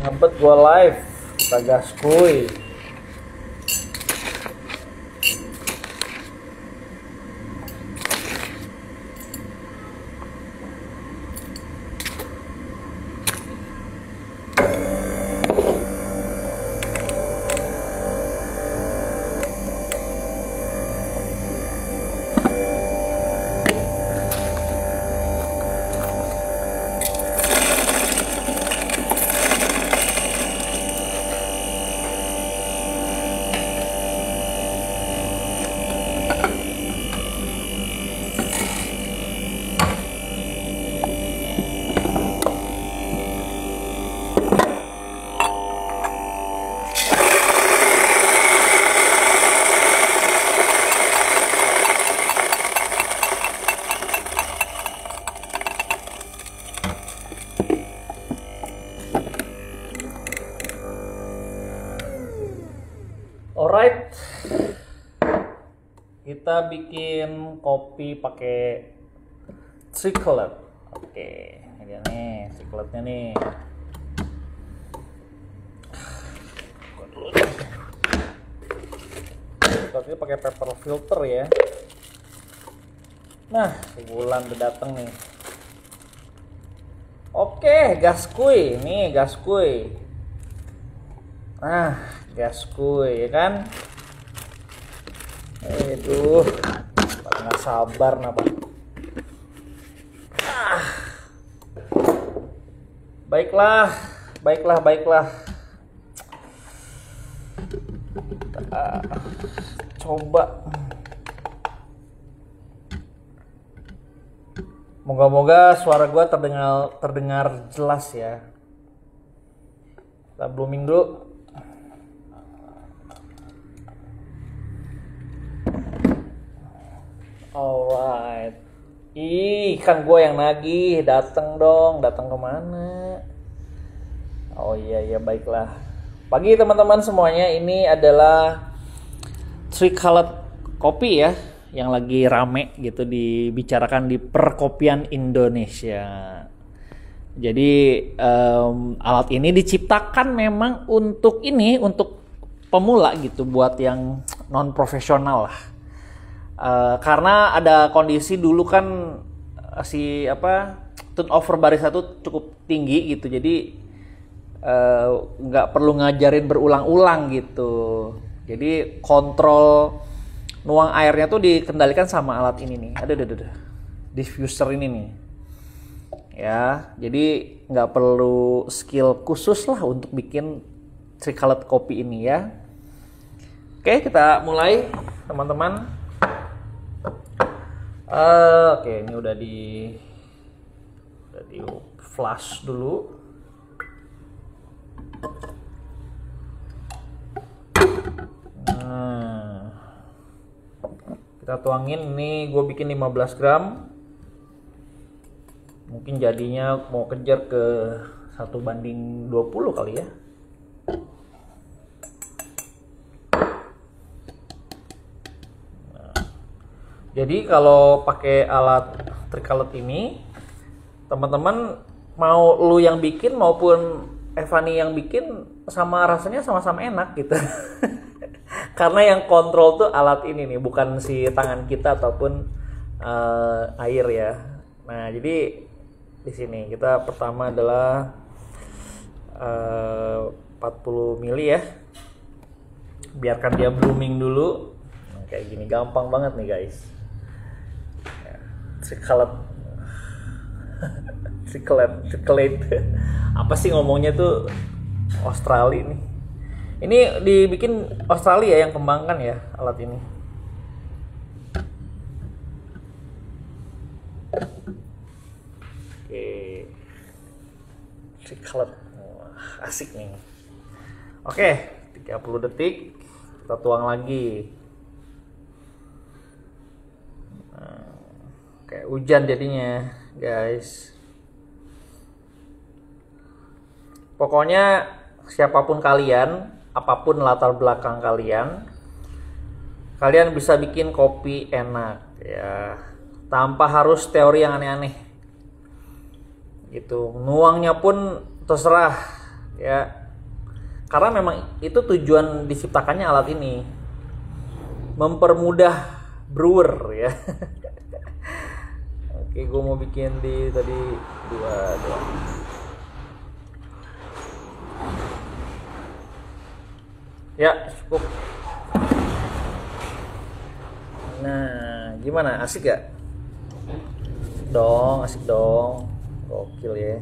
Ngebet gua live, kita gas kuy. Alright, kita bikin kopi pakai Tricolor. Oke, ini dia nih Tricolornya nih. Tricolornya pakai paper filter ya. Nah, bulan udah dateng nih. Oke, gas kuy, nih gas kuy. Nah, gas kuy ya kan. Aduh, nggak sabar napa. Baiklah. Kita coba. Moga-moga suara gue terdengar jelas ya. Kita blooming dulu. Alright, kan gue yang nagih, datang dong, datang kemana? Oh iya baiklah. Pagi teman-teman semuanya, ini adalah Tricolor kopi ya, yang lagi rame gitu dibicarakan di perkopian Indonesia. Jadi alat ini diciptakan memang untuk pemula gitu, buat yang non profesional lah. Karena ada kondisi dulu kan turnover barista tuh cukup tinggi gitu, jadi nggak perlu ngajarin berulang-ulang gitu. Jadi kontrol nuang airnya tuh dikendalikan sama alat ini nih. Ada diffuser ini nih ya, jadi nggak perlu skill khusus lah untuk bikin Tricolor kopi ini ya. Oke, kita mulai teman-teman. Oke, ini udah di flash dulu. Nah, kita tuangin. Ini gue bikin 15 gram. Mungkin jadinya mau kejar ke 1:20 kali ya. Jadi kalau pakai alat Tricolor ini, teman-teman mau lu yang bikin maupun Evani yang bikin rasanya sama-sama enak gitu. Karena yang kontrol tuh alat ini nih, bukan si tangan kita ataupun air ya. Nah, jadi di sini kita pertama adalah 40 ml ya. Biarkan dia blooming dulu. Nah, kayak gini gampang banget nih guys. Tricolor. Apa sih ngomongnya tuh, Australia nih. Ini dibikin Australia yang kembangkan ya alat ini. Oke. Tricolor. Asik nih. Oke, 30 detik. Kita tuang lagi. Kayak hujan jadinya guys. Pokoknya siapapun kalian, apapun latar belakang kalian bisa bikin kopi enak ya, tanpa harus teori yang aneh-aneh gitu. Nuangnya pun terserah ya. Karena memang itu tujuan diciptakannya alat ini, mempermudah brewer ya. Oke, gue mau bikin di tadi dua. Ya, cukup. Nah, gimana? Asik gak? Asik dong. Gokil ya.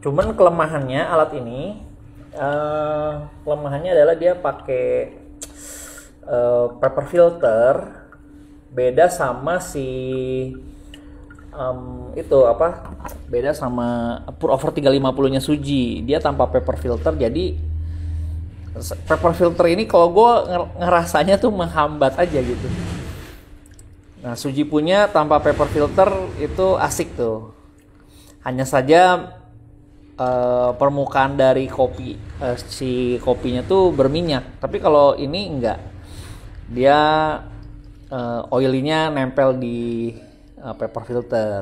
Cuman kelemahannya alat ini, kelemahannya adalah dia pakai paper filter, beda sama beda sama pour over 350 nya Suji. Dia tanpa paper filter, jadi paper filter ini kalau gue ngerasanya tuh menghambat aja gitu. Nah, Suji punya tanpa paper filter itu asik tuh. Hanya saja permukaan dari kopi si kopinya tuh berminyak. Tapi kalau ini enggak. Dia oilinya nempel di paper filter.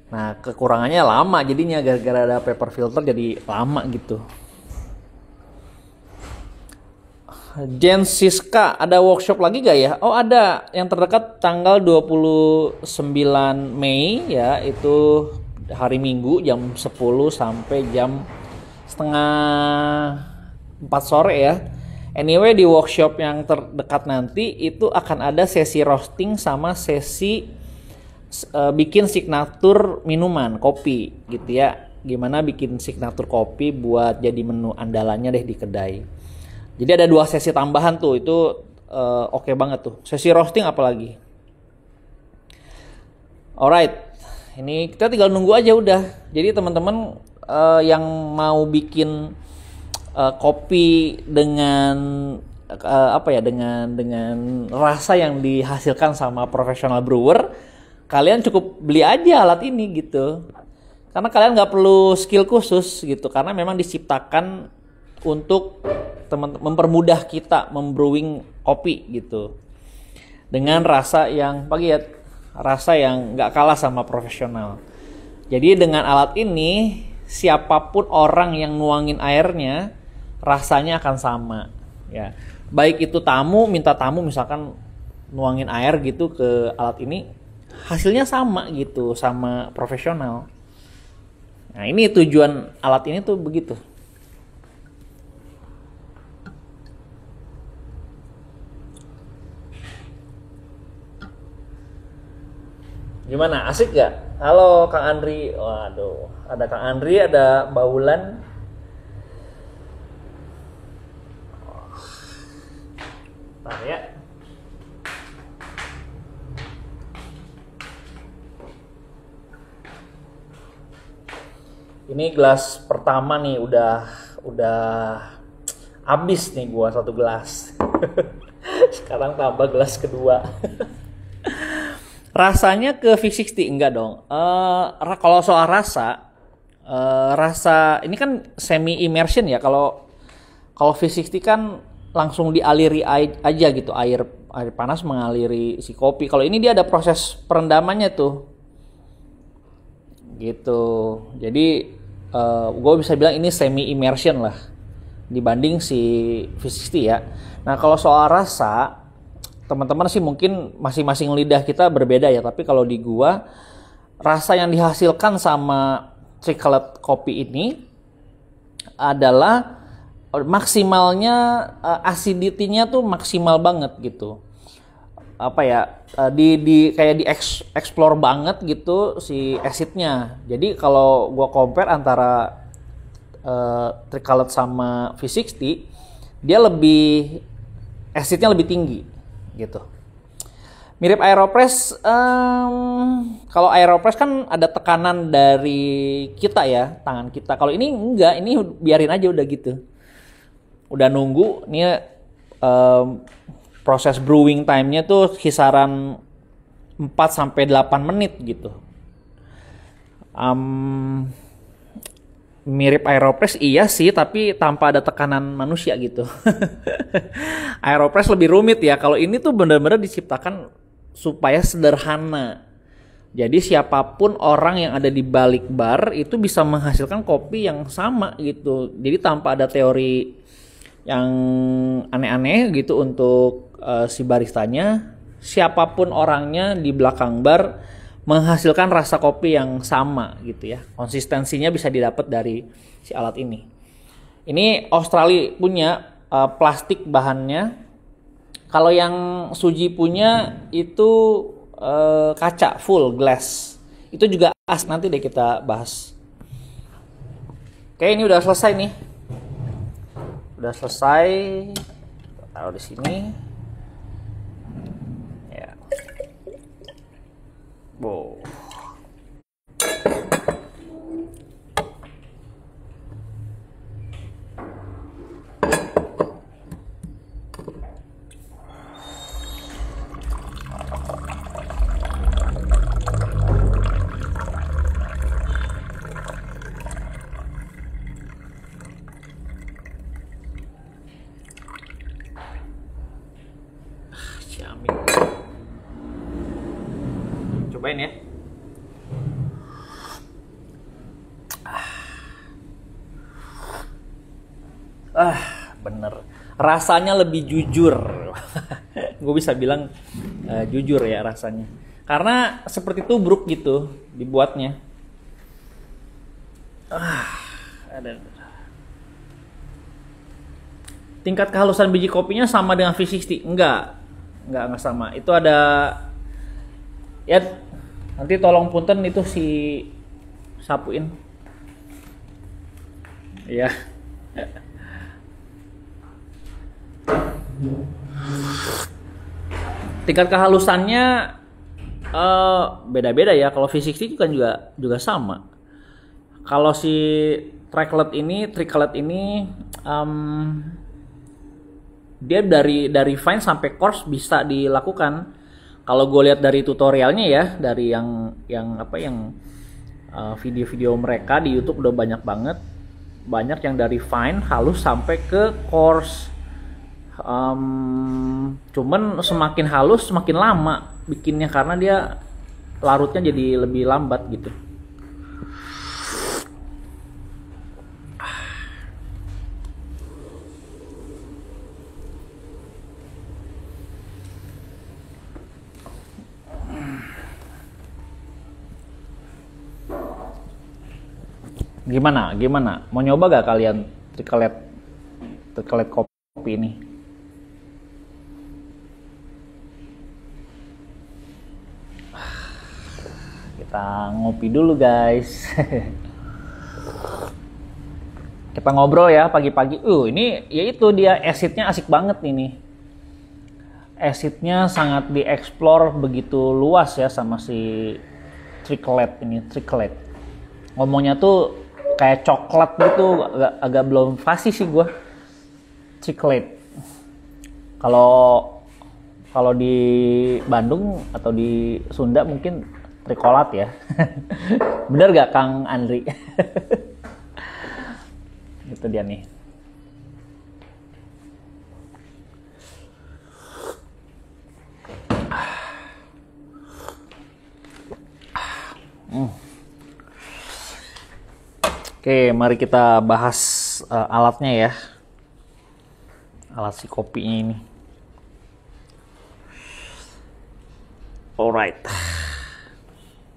Nah, kekurangannya lama jadinya gara-gara ada paper filter jadi lama gitu. Jen Siska, ada workshop lagi gak ya? Oh, ada. Yang terdekat tanggal 29 Mei ya, itu hari Minggu jam 10 sampai jam setengah 4 sore ya. Anyway, di workshop yang terdekat nanti itu akan ada sesi roasting sama sesi bikin signatur minuman kopi gitu ya. Gimana bikin signatur kopi buat jadi menu andalannya deh di kedai. Jadi ada 2 sesi tambahan tuh, itu oke banget tuh. Sesi roasting apalagi. Alright, ini kita tinggal nunggu aja udah. Jadi teman-teman yang mau bikin kopi dengan dengan rasa yang dihasilkan sama profesional brewer, kalian cukup beli aja alat ini gitu. Karena kalian nggak perlu skill khusus gitu, karena memang diciptakan untuk mempermudah kita membrewing kopi gitu dengan rasa yang rasa yang nggak kalah sama profesional. Jadi dengan alat ini siapapun orang yang nuangin airnya rasanya akan sama ya. Baik itu minta tamu misalkan nuangin air gitu ke alat ini, hasilnya sama gitu sama profesional. Nah, ini tujuan alat ini tuh begitu. Gimana? Asik gak? Halo Kang Andri. Waduh, ada Kang Andri, ada Baulan. Bentar ya. Ini gelas pertama nih udah habis nih gua 1 gelas. Sekarang tambah gelas kedua. Rasanya ke V60 enggak dong. Kalau soal rasa ini kan semi immersion ya. Kalau V60 kan langsung dialiri aja gitu, air panas mengaliri si kopi. Kalau ini dia ada proses perendamannya tuh. Gitu. Jadi gue bisa bilang ini semi immersion lah dibanding si V60 ya. Nah, kalau soal rasa, teman-teman sih mungkin masing-masing lidah kita berbeda ya, tapi kalau di gua rasa yang dihasilkan sama Tricolored kopi ini adalah maksimalnya acidity-nya tuh maksimal banget gitu. Apa ya, kayak di explore banget gitu si acidnya. Jadi kalau gua compare antara Tricolored sama V60, dia acidnya lebih tinggi gitu. Mirip Aeropress. Kalau Aeropress kan ada tekanan dari kita ya, tangan kita. Kalau ini enggak, ini biarin aja udah gitu. Udah nunggu, ini proses brewing time-nya tuh kisaran 4-8 menit gitu. Mirip Aeropress iya sih, tapi tanpa ada tekanan manusia gitu. Aeropress lebih rumit ya. Kalau ini tuh benar-benar diciptakan supaya sederhana. Jadi siapapun orang yang ada di balik bar itu bisa menghasilkan kopi yang sama gitu. Jadi tanpa ada teori yang aneh-aneh gitu untuk si baristanya, siapapun orangnya di belakang bar menghasilkan rasa kopi yang sama gitu ya. Konsistensinya bisa didapat dari si alat ini. Ini Australia punya plastik bahannya. Kalau yang Suji punya itu kaca full glass. Itu juga nanti deh kita bahas. Oke, ini udah selesai nih. Udah selesai. Taruh di sini. Ya. Wow. Cobain ya. Bener. Rasanya lebih jujur. Gue bisa bilang jujur ya rasanya. Karena seperti tubruk gitu dibuatnya. Ada. Tingkat kehalusan biji kopinya sama dengan V60? Enggak sama. Itu ada ya. Nanti tolong punten itu si sapuin. Ya. Tingkat kehalusannya beda-beda ya. Kalau V60 kan juga sama. Kalau si tricklet ini dia dari fine sampai coarse bisa dilakukan. Kalau gue lihat dari tutorialnya ya, dari yang video-video mereka di YouTube udah banyak banget. Banyak yang dari fine halus sampai ke coarse. Cuman semakin halus semakin lama bikinnya karena dia larutnya jadi lebih lambat gitu. Gimana? Mau nyoba gak kalian trikelet kopi ini? Kita ngopi dulu guys. Kita ngobrol ya pagi-pagi. Ini yaitu dia acidnya asik banget ini. Acidnya sangat dieksplor begitu luas ya sama si trikelet. Ngomongnya tuh kayak coklat gitu, agak belum fasih sih gue. Trikelet. Kalau di Bandung atau di Sunda mungkin trikolat ya. Bener gak Kang Andri? Itu dia nih. Oke, mari kita bahas alatnya ya. Alat si kopinya ini. Alright.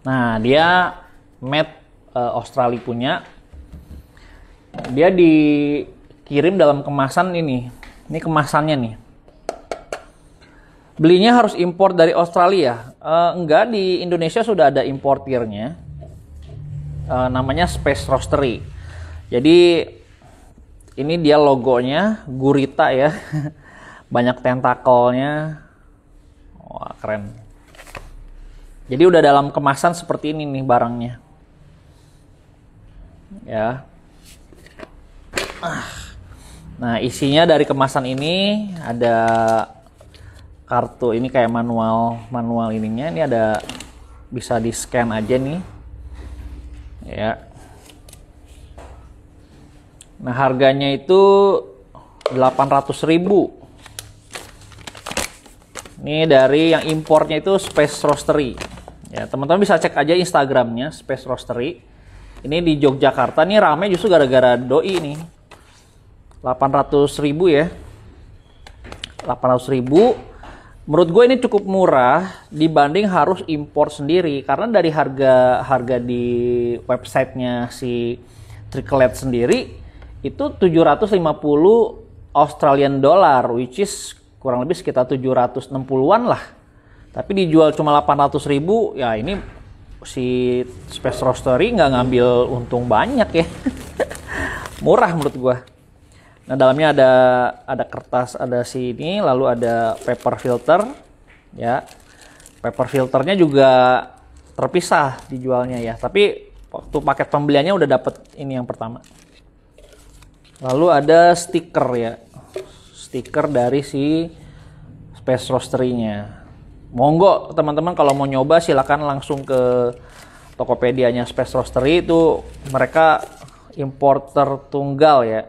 Nah, dia made Australia punya. Dia dikirim dalam kemasan ini. Ini kemasannya nih. Belinya harus impor dari Australia. Enggak, di Indonesia sudah ada importirnya. Namanya Space Roastery. Jadi ini dia logonya gurita ya. Banyak tentakelnya. Wah, keren. Jadi udah dalam kemasan seperti ini nih barangnya. Ya. Nah, isinya dari kemasan ini ada kartu, ini kayak manual ininya. Ini ada, bisa di scan aja nih. Ya. Nah, harganya itu 800.000. Ini dari yang importnya itu Space Roastery. Ya, teman-teman bisa cek aja Instagramnya Space Roastery. Ini di Yogyakarta nih rame justru gara-gara doi nih. 800.000 ya. 800.000. Menurut gue ini cukup murah dibanding harus impor sendiri, karena dari harga di websitenya si Tricled sendiri itu 750 Australian dollar, which is kurang lebih sekitar 760-an lah. Tapi dijual cuma 800.000, ya ini si Space Roastery nggak ngambil untung banyak ya. Murah menurut gua. Nah, dalamnya ada kertas, ada sini, lalu ada paper filter ya. Paper filternya juga terpisah dijualnya ya. Tapi waktu paket pembeliannya udah dapet ini yang pertama. Lalu ada stiker ya. Stiker dari si Space Roastery-nya. Monggo teman-teman kalau mau nyoba silakan langsung ke Tokopedia-nya Space Roastery, itu mereka importer tunggal ya.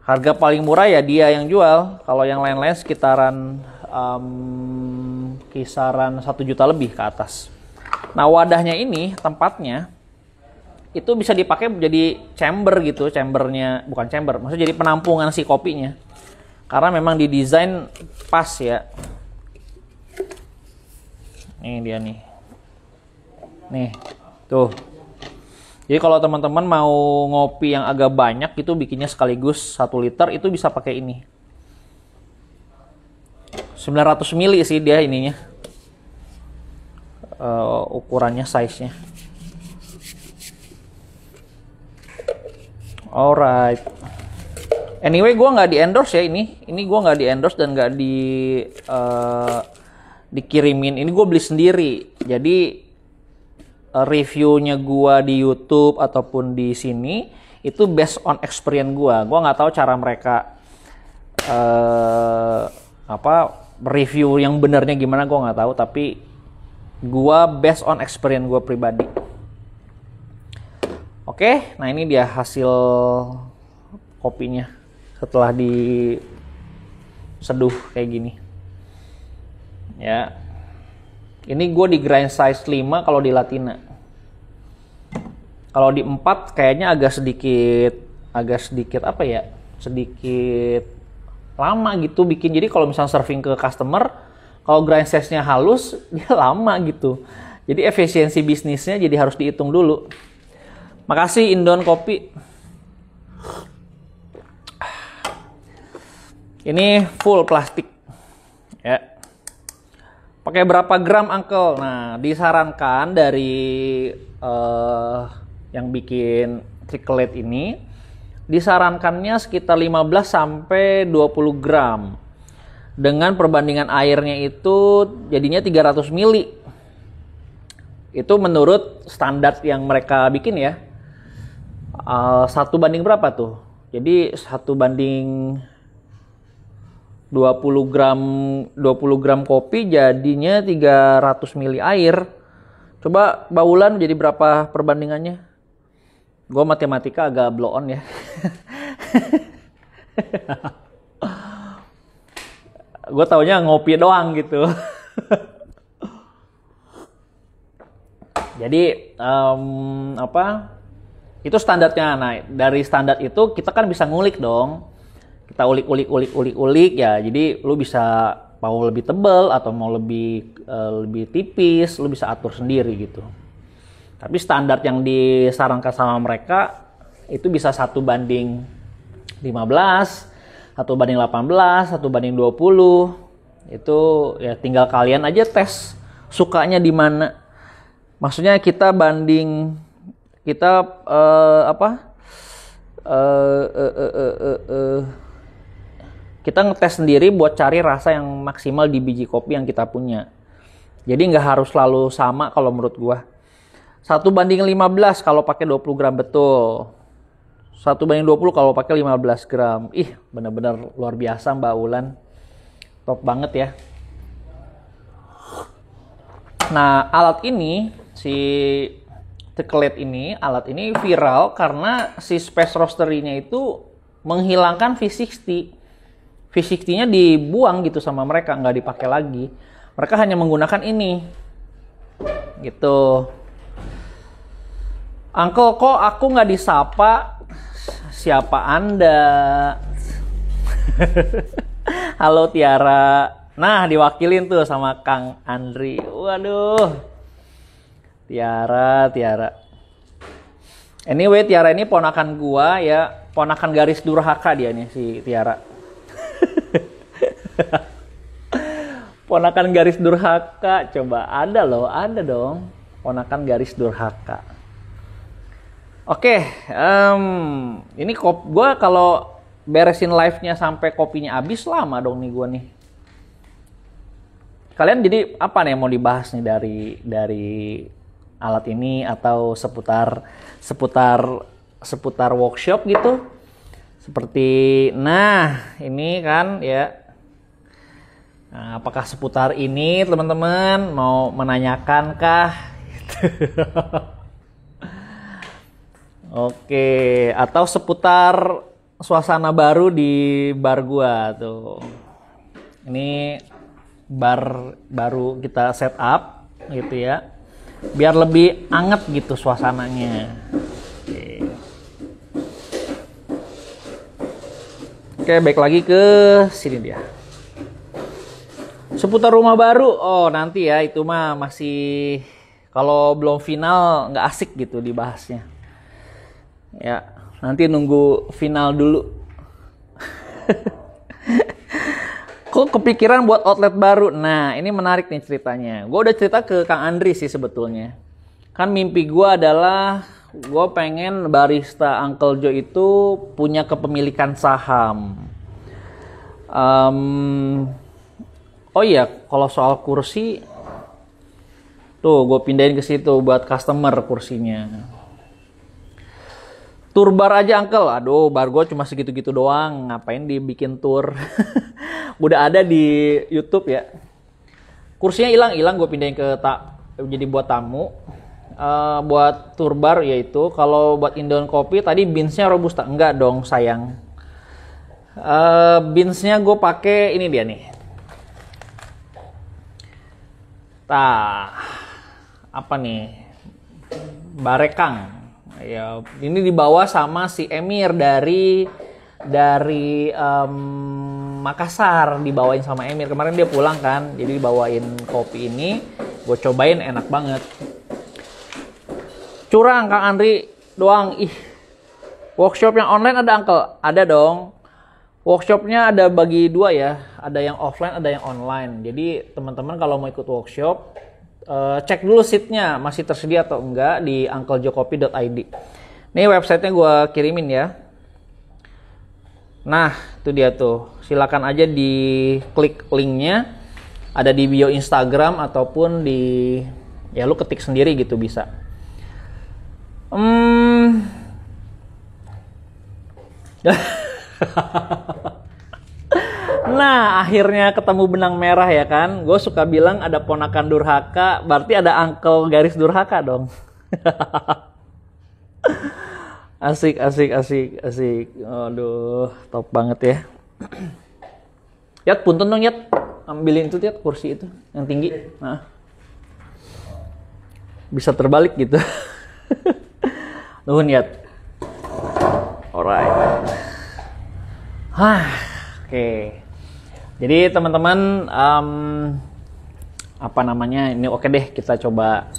Harga paling murah ya dia yang jual. Kalau yang lain-lain sekitaran kisaran 1 juta lebih ke atas. Nah, wadahnya ini tempatnya itu bisa dipakai jadi chamber gitu, chambernya bukan chamber, maksudnya jadi penampungan si kopinya. Karena memang didesain pas ya. Ini dia nih. Nih, tuh. Jadi kalau teman-teman mau ngopi yang agak banyak itu bikinnya sekaligus 1 liter, itu bisa pakai ini. 900 mili sih dia ininya. Ukurannya, size-nya. Alright. Anyway, gue nggak di endorse ya ini. Ini gue nggak di endorse dan nggak dikirimin. Ini gue beli sendiri. Jadi reviewnya gua di YouTube ataupun di sini itu based on experience gua. Gua nggak tahu cara mereka review yang benernya gimana, gua nggak tahu. Tapi gua based on experience gua pribadi. Oke, nah ini dia hasil kopinya setelah diseduh kayak gini. Ya. Ini gue di grind size 5 kalau di Latina. Kalau di 4 kayaknya agak sedikit apa ya? Sedikit lama gitu bikin. Jadi kalau misalnya serving ke customer, kalau grind size-nya halus, dia lama gitu. Jadi efisiensi bisnisnya jadi harus dihitung dulu. Makasih Indon Kopi. Ini full plastik. Ya. Pakai berapa gram, Uncle? Nah, disarankan dari yang bikin Tricled ini, disarankannya sekitar 15 sampai 20 gram. Dengan perbandingan airnya itu jadinya 300 mili. Itu menurut standar yang mereka bikin ya. 1 banding berapa tuh? Jadi 1 banding 20 gram kopi jadinya 300 mili air. Coba Baulan jadi berapa perbandingannya? Gue matematika agak blow on ya. Gue taunya ngopi doang gitu. Jadi itu standarnya. Nah, dari standar itu kita kan bisa ngulik dong. Kita ulik ya. Jadi lu bisa mau lebih tebal atau mau lebih tipis, lu bisa atur sendiri gitu. Tapi standar yang disarankan sama mereka itu bisa 1 banding 15, 1 banding 18, 1 banding 20. Itu ya tinggal kalian aja tes sukanya di mana. Maksudnya kita kita ngetes sendiri buat cari rasa yang maksimal di biji kopi yang kita punya. Jadi nggak harus selalu sama kalau menurut gua. 1 banding 15 kalau pakai 20 gram betul. 1 banding 20 kalau pakai 15 gram. Ih, bener-bener luar biasa Mbak Ulan. Top banget ya. Nah, alat ini, si Tricled ini, alat ini viral karena si Space Roastery-nya itu menghilangkan V60. V60-nya dibuang gitu sama mereka, nggak dipakai lagi. Mereka hanya menggunakan ini. gitu. Uncle, kok aku nggak disapa? Siapa Anda? Halo Tiara. Nah, diwakilin tuh sama Kang Andri. Waduh. Tiara. Anyway, Tiara ini ponakan gua ya. Ponakan garis durhaka dia nih, si Tiara. Ponakan garis durhaka. Coba ada dong. Ponakan garis durhaka. Oke, ini gua kalau beresin live-nya sampai kopinya habis lama dong nih gua nih. Kalian jadi apa nih yang mau dibahas nih dari alat ini atau seputar workshop gitu? Seperti ini kan ya. Nah, apakah seputar ini teman-teman mau menanyakan kah? Oke, atau seputar suasana baru di bar gua tuh. Ini bar baru kita set up gitu ya, biar lebih anget gitu suasananya. Oke, baik lagi ke sini dia. Seputar rumah baru, nanti ya itu mah masih kalau belum final nggak asik gitu dibahasnya. Ya, nanti nunggu final dulu. Kok kepikiran buat outlet baru? Nah, ini menarik nih ceritanya. Gue udah cerita ke Kang Andri sih sebetulnya. Kan mimpi gue adalah gue pengen barista Uncle Joe itu punya kepemilikan saham. Oh iya, kalau soal kursi, tuh gue pindahin ke situ buat customer kursinya. Tour bar aja Uncle, aduh bar gue cuma segitu-gitu doang, ngapain dibikin tour. Udah ada di YouTube ya. Kursinya hilang gue pindahin jadi buat tamu. Buat tour bar yaitu, kalau buat Indon kopi tadi beansnya robusta, enggak dong sayang. Beansnya gue pakai ini dia nih. Apa nih? Barekang. Ya, ini dibawa sama si Emir dari Makassar, dibawain sama Emir. Kemarin dia pulang kan, jadi dibawain kopi ini, gue cobain enak banget. Curang Kang Andri doang. Workshop yang online ada Uncle? Ada dong. Workshopnya ada bagi dua ya, ada yang offline, ada yang online. Jadi teman-teman kalau mau ikut workshop, cek dulu seatnya masih tersedia atau enggak di unclejokopi.id. Ini websitenya gue kirimin ya. Nah, itu dia tuh. Silakan aja diklik linknya. Ada di bio Instagram ataupun ya lu ketik sendiri gitu bisa. Nah, akhirnya ketemu benang merah ya kan. Gue suka bilang ada ponakan durhaka, berarti ada uncle garis durhaka dong. Asik. Aduh, top banget ya. Yat, punten dong Yat. Ambilin itu Yat, kursi itu yang tinggi. Nah. Bisa terbalik gitu. Nuhun Yat. Alright. Oke. Jadi teman-teman, ini oke deh, kita coba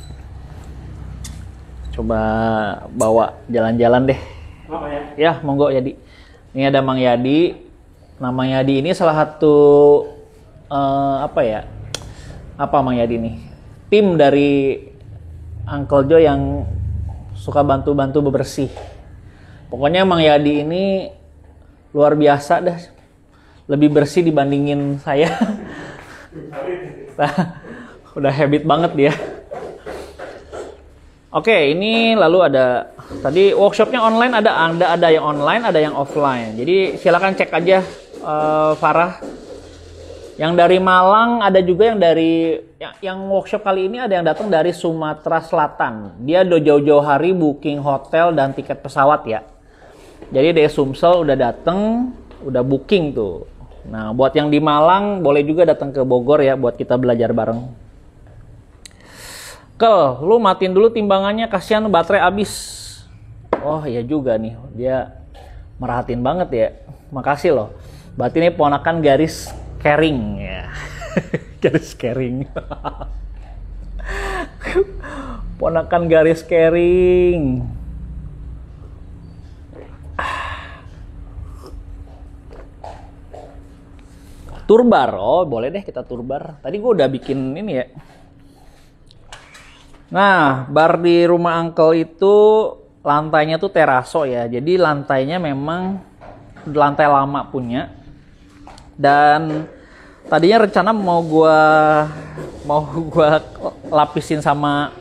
bawa jalan-jalan deh. Apa ya? Ya, monggo Yadi. Ini ada Mang Yadi. Nah, Mang Yadi ini salah satu Apa Mang Yadi nih? Tim dari Uncle Joe yang suka bantu-bantu bebersih. Pokoknya Mang Yadi ini luar biasa dah. Lebih bersih dibandingin saya. Udah habit banget dia. Oke, ini lalu ada tadi workshopnya online, ada yang online, ada yang offline. Jadi silakan cek aja Farah. Yang dari Malang ada juga yang workshop kali ini ada yang datang dari Sumatera Selatan. Dia udah jauh-jauh hari booking hotel dan tiket pesawat ya. Jadi dari Sumsel udah datang, udah booking tuh. Nah, buat yang di Malang boleh juga datang ke Bogor ya buat kita belajar bareng. Kel, lu matiin dulu timbangannya, kasihan baterai habis. Oh iya juga nih, dia merhatiin banget ya. Makasih loh. Berarti ini ponakan garis caring ya. Garis caring. Ponakan garis caring. Turbar, oh boleh deh kita turbar. Tadi gue udah bikin ini ya. Nah, bar di rumah Uncle itu lantainya tuh teraso ya. Jadi lantainya memang lantai lama punya. Dan tadinya rencana mau gua lapisin sama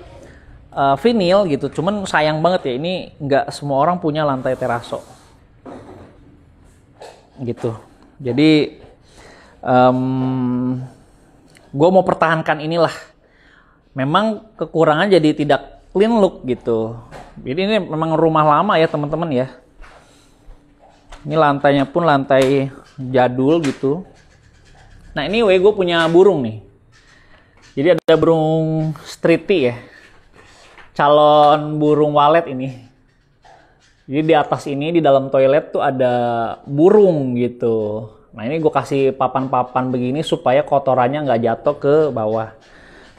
vinil gitu. Cuman sayang banget ya, ini nggak semua orang punya lantai teraso. Gitu. Jadi gue mau pertahankan inilah. Memang kekurangan jadi tidak clean look gitu. Jadi ini memang rumah lama ya teman-teman ya. Ini lantainya pun lantai jadul gitu. Nah ini gue punya burung nih. Jadi ada burung streety ya. Calon burung walet ini. Jadi di atas ini di dalam toilet tuh ada burung gitu. Nah ini gue kasih papan-papan begini supaya kotorannya nggak jatuh ke bawah.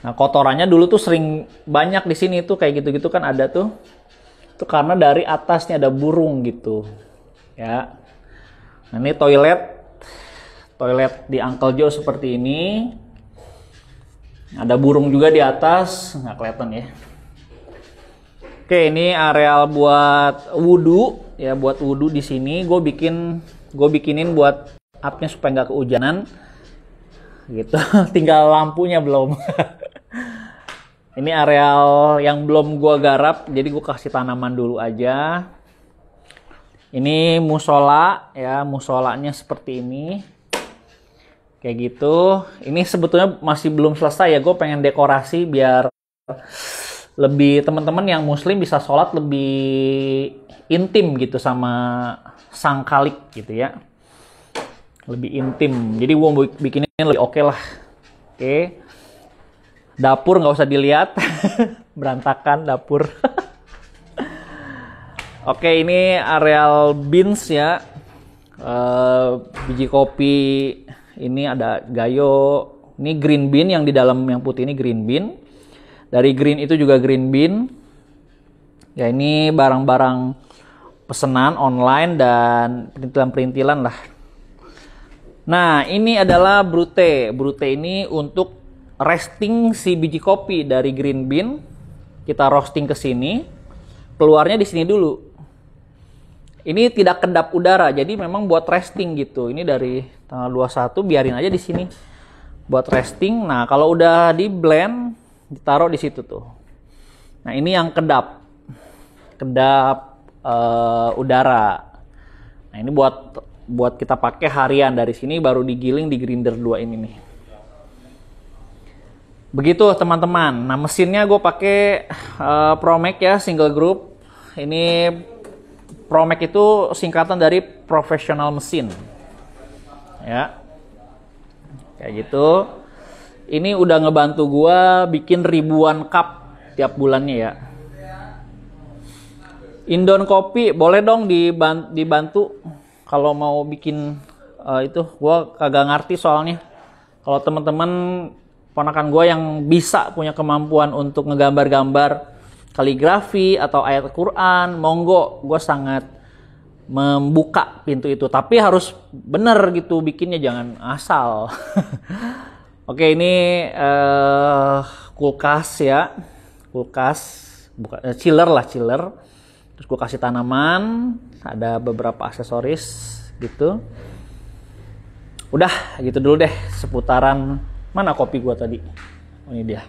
Nah kotorannya dulu tuh sering banyak di sini tuh kayak gitu-gitu kan ada tuh. Itu karena dari atasnya ada burung gitu. Ya. Nah ini toilet di Uncle Joe seperti ini. Ada burung juga di atas, nggak kelihatan ya. Oke ini areal buat wudhu ya, buat wudhu di sini. Gue bikinin buat upnya supaya nggak kehujanan gitu. Tinggal lampunya belum. Ini areal yang belum gua garap, jadi gua kasih tanaman dulu aja. Ini musola ya, musolanya seperti ini kayak gitu. Ini sebetulnya masih belum selesai ya, gue pengen dekorasi biar lebih teman-teman yang muslim bisa sholat lebih intim gitu sama sang khalik gitu ya. Lebih intim, jadi gue mau bikinin lebih oke lah. Oke. Dapur nggak usah dilihat. Berantakan dapur. Oke ini areal beans ya. Biji kopi ini ada gayo. Ini green bean yang di dalam yang putih ini green bean. Dari green itu juga green bean. Ya ini barang-barang pesanan online dan perintilan-perintilan lah. Nah, ini adalah brute. Brute ini untuk resting si biji kopi dari green bean. Kita roasting ke sini. Keluarnya di sini dulu. Ini tidak kedap udara, jadi memang buat resting gitu. Ini dari tanggal 21 biarin aja di sini. Buat resting. Nah, kalau udah di blend, ditaruh di situ tuh. Nah, ini yang kedap. Kedap udara. Nah, ini buat kita pakai harian. Dari sini baru digiling di grinder 2 ini nih. Begitu teman-teman. Nah mesinnya gue pakai Promec ya, single group. Ini Promec itu singkatan dari professional mesin. Ya. Kayak gitu. Ini udah ngebantu gue bikin ribuan cup tiap bulannya ya. Indon kopi boleh dong dibantu. Kalau mau bikin itu, gue kagak ngerti soalnya. Kalau teman-teman ponakan gue yang bisa punya kemampuan untuk ngegambar-gambar kaligrafi atau ayat Quran, monggo, gue sangat membuka pintu itu. Tapi harus bener gitu bikinnya, jangan asal. Oke ini kulkas ya, kulkas, bukan chiller lah, chiller. Terus gue kasih tanaman, ada beberapa aksesoris gitu. Udah gitu dulu deh seputaran. Mana kopi gua tadi? Oh ini dia.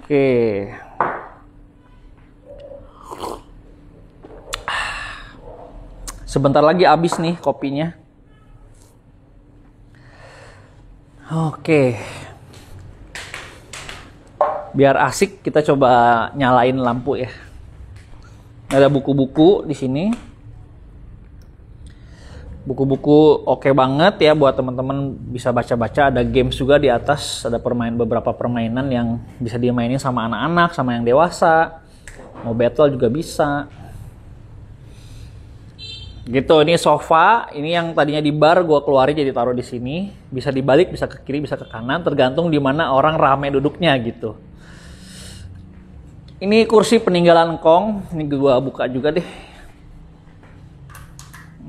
Oke. Sebentar lagi habis nih kopinya. Oke. Biar asik kita coba nyalain lampu ya. Ada buku-buku di sini. Buku-buku oke banget ya buat teman-teman bisa baca-baca. Ada games juga di atas, ada beberapa permainan yang bisa dimainin sama anak-anak, sama yang dewasa. Mau battle juga bisa. Gitu, ini sofa, ini yang tadinya di bar gue keluarin jadi taruh di sini. Bisa dibalik, bisa ke kiri, bisa ke kanan, tergantung di mana orang rame duduknya gitu. Ini kursi peninggalan Kong, ini gue buka juga deh.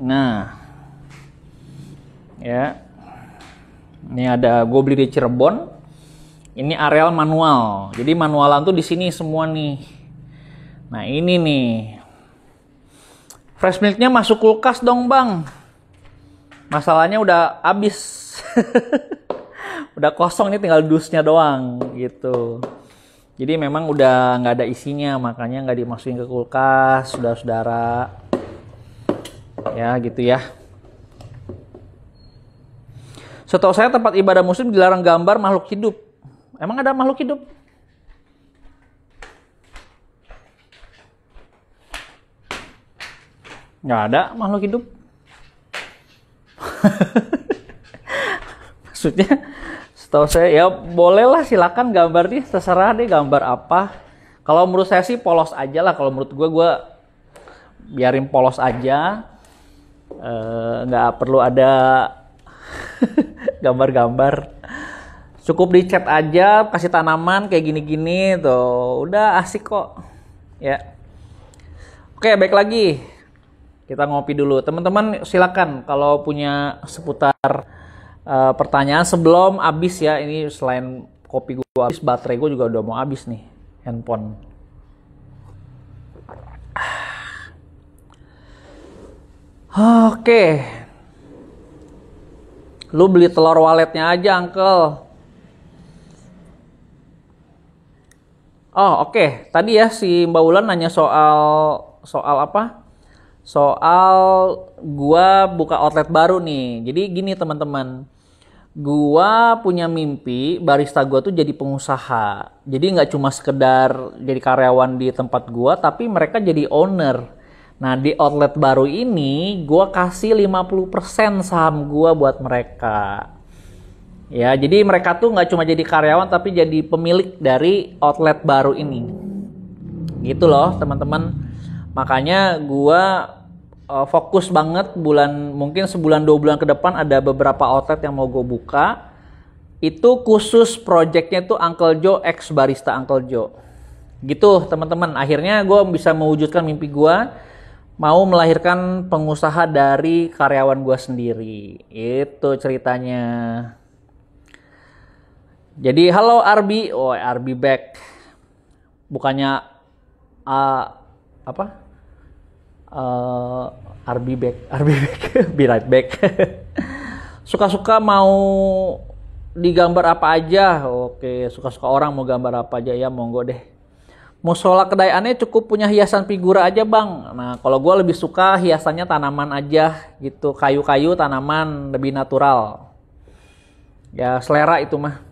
Nah, ya, ini ada gue beli di Cirebon. Ini areal manual, jadi manualan tuh di sini semua nih. Nah ini nih, fresh milknya masuk kulkas dong bang. Masalahnya udah habis, udah kosong nih, tinggal dusnya doang gitu. Jadi memang udah nggak ada isinya, makanya nggak dimasukin ke kulkas, saudara-saudara. Ya gitu ya. Setahu saya tempat ibadah muslim dilarang gambar makhluk hidup. Emang ada makhluk hidup? Nggak ada makhluk hidup. Maksudnya, setahu saya ya bolehlah, silakan gambar nih, terserah deh gambar apa. Kalau menurut saya sih polos aja lah. Kalau menurut gue biarin polos aja. Nggak perlu ada gambar-gambar. Cukup dicat aja, kasih tanaman kayak gini-gini tuh, udah asik kok. Ya. Oke, baik lagi. Kita ngopi dulu. Teman-teman silakan kalau punya seputar pertanyaan sebelum habis ya. Ini selain kopi gue habis, baterai gue juga udah mau habis nih, handphone. Oke. Lu beli telur waletnya aja, Uncle. Oh, oke. Tadi ya si Mbak Wulan nanya soal apa? Soal gua buka outlet baru nih. Jadi gini teman-teman, gua punya mimpi barista gua tuh jadi pengusaha. Jadi nggak cuma sekedar jadi karyawan di tempat gua, tapi mereka jadi owner. Nah di outlet baru ini gua kasih 50% saham gua buat mereka. Ya, jadi mereka tuh nggak cuma jadi karyawan tapi jadi pemilik dari outlet baru ini. Gitu loh teman-teman. Makanya gua fokus banget mungkin sebulan 2 bulan ke depan ada beberapa outlet yang mau gue buka. Itu khusus projectnya tuh Uncle Joe X Barista Uncle Joe. Gitu teman-teman. Akhirnya gue bisa mewujudkan mimpi gue, mau melahirkan pengusaha dari karyawan gue sendiri. Itu ceritanya. Jadi halo Arbi, oh Arbi back. Bukannya apa? Arbi back, be right back. Suka-suka mau digambar apa aja? Oke, suka-suka orang mau gambar apa aja ya, monggo deh. Musola Kedayangannya cukup punya hiasan figura aja bang. Nah kalau gue lebih suka hiasannya tanaman aja gitu, kayu-kayu, tanaman, lebih natural. Ya selera itu mah.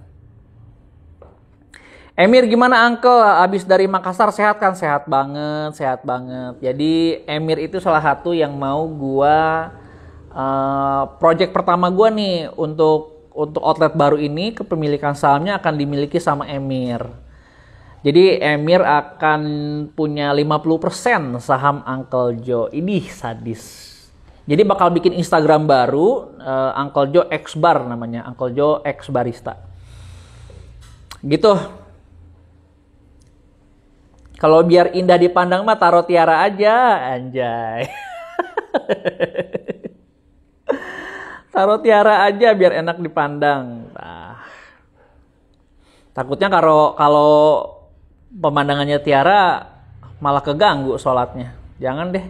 Emir gimana Uncle? Abis dari Makassar sehat kan? Sehat banget, sehat banget. Jadi Emir itu salah satu yang mau gua project pertama gua nih untuk outlet baru ini, kepemilikan sahamnya akan dimiliki sama Emir. Jadi Emir akan punya 50% saham Uncle Joe. Ini sadis. Jadi bakal bikin Instagram baru, Uncle Joe X Bar namanya, Uncle Joe X Barista. Gitu. Kalau biar indah dipandang mah taruh tiara aja, anjay. Taruh tiara aja biar enak dipandang. Nah. Takutnya kalau pemandangannya tiara malah keganggu sholatnya. Jangan deh.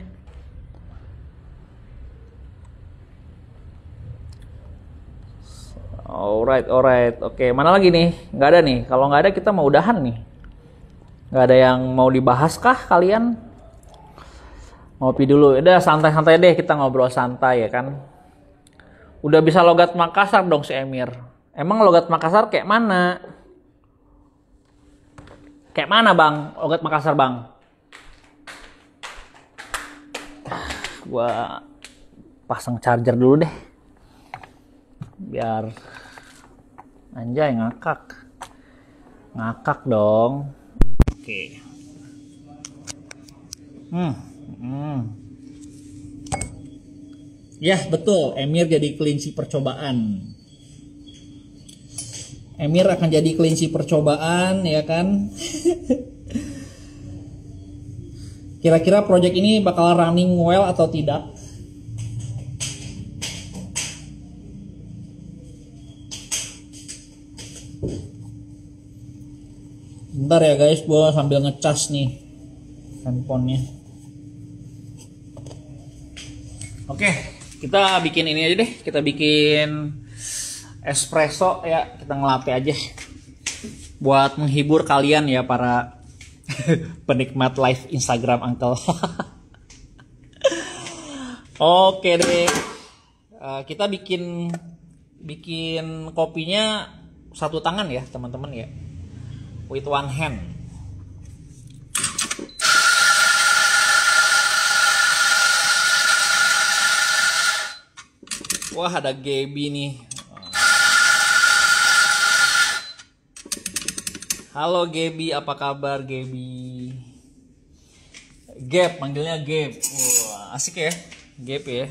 Alright. Oke, mana lagi nih? Nggak ada nih. Kalau nggak ada kita mau udahan nih. Nggak ada yang mau dibahas kah kalian? Ngopi dulu. Udah santai-santai deh, kita ngobrol santai ya kan. Udah bisa logat Makassar dong si Emir. Emang logat Makassar kayak mana? Kayak mana bang? Logat Makassar bang? Gua pasang charger dulu deh. Biar anjay ngakak. Ngakak dong. Oke. Ya betul, Emir jadi kelinci percobaan. Emir akan jadi kelinci percobaan, ya kan? Kira-kira project ini bakal running well atau tidak? Bentar ya guys, gua sambil ngecas nih handphonenya. Oke, kita bikin ini aja deh. Kita bikin espresso ya, kita ngelatte aja. Buat menghibur kalian ya para penikmat live Instagram Uncle. Oke deh, kita bikin kopinya satu tangan ya teman-teman ya, with one hand. Wah, ada Gaby nih. Halo Gaby, apa kabar Gaby? Gap, manggilnya Gap. Wah, asik ya, Gap ya.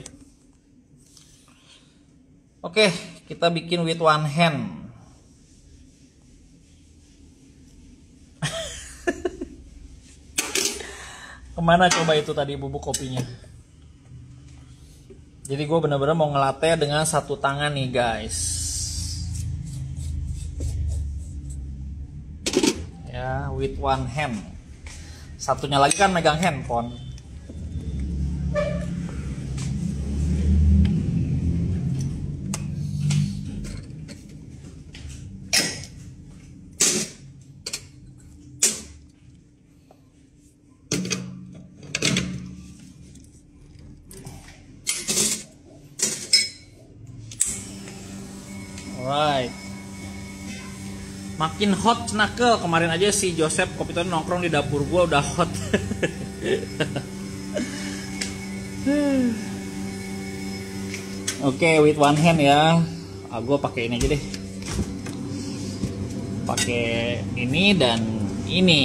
Oke, kita bikin with one hand. Kemana coba itu tadi bubuk kopinya? Jadi gue bener-bener mau ngelatte dengan satu tangan nih guys. Ya, with one hand. Satunya lagi kan megang handphone. Alright. Makin hot snakel. Kemarin aja si Joseph Kopito nongkrong di dapur gua udah hot. Oke, with one hand ya. Gua pakai ini aja deh. Pakai ini dan ini.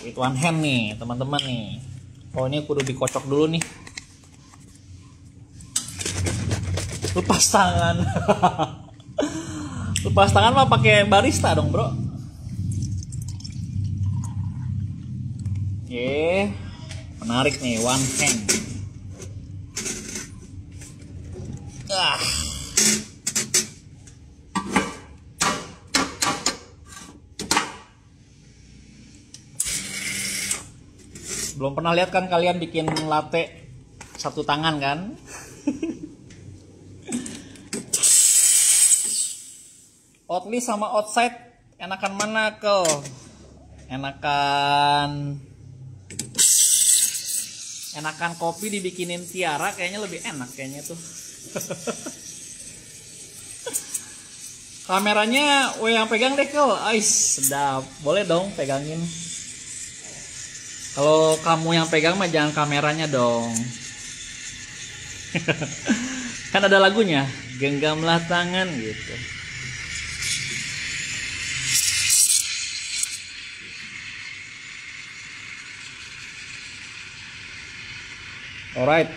With one hand nih, teman-teman nih. Oh, ini kudu dikocok dulu nih. Lepas tangan. Lepas tangan mah pakai barista dong, bro. Oke. Menarik nih, one hand. Belum pernah lihat kan kalian bikin latte satu tangan kan? Outly sama outside enakan mana kau? Enakan kopi dibikinin Tiara kayaknya lebih enak kayaknya tuh. Kameranya yang pegang deh kau. Ais, sedap. Boleh dong pegangin. Kalau kamu yang pegang mah jangan kameranya dong. Kan ada lagunya, genggamlah tangan gitu. Alright.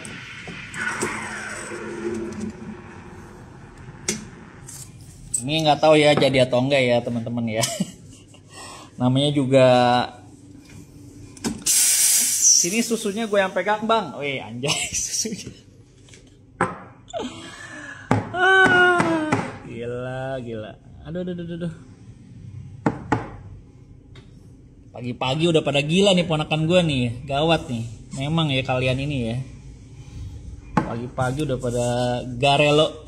Ini nggak tahu ya jadi atau enggak ya teman-teman ya. Namanya juga. Sini susunya gue yang pegang bang. Wih anjay susunya. Gila. Aduh. Pagi-pagi udah pada gila nih ponakan gue nih. Gawat nih. Memang ya kalian ini ya. Pagi-pagi udah pada garelo.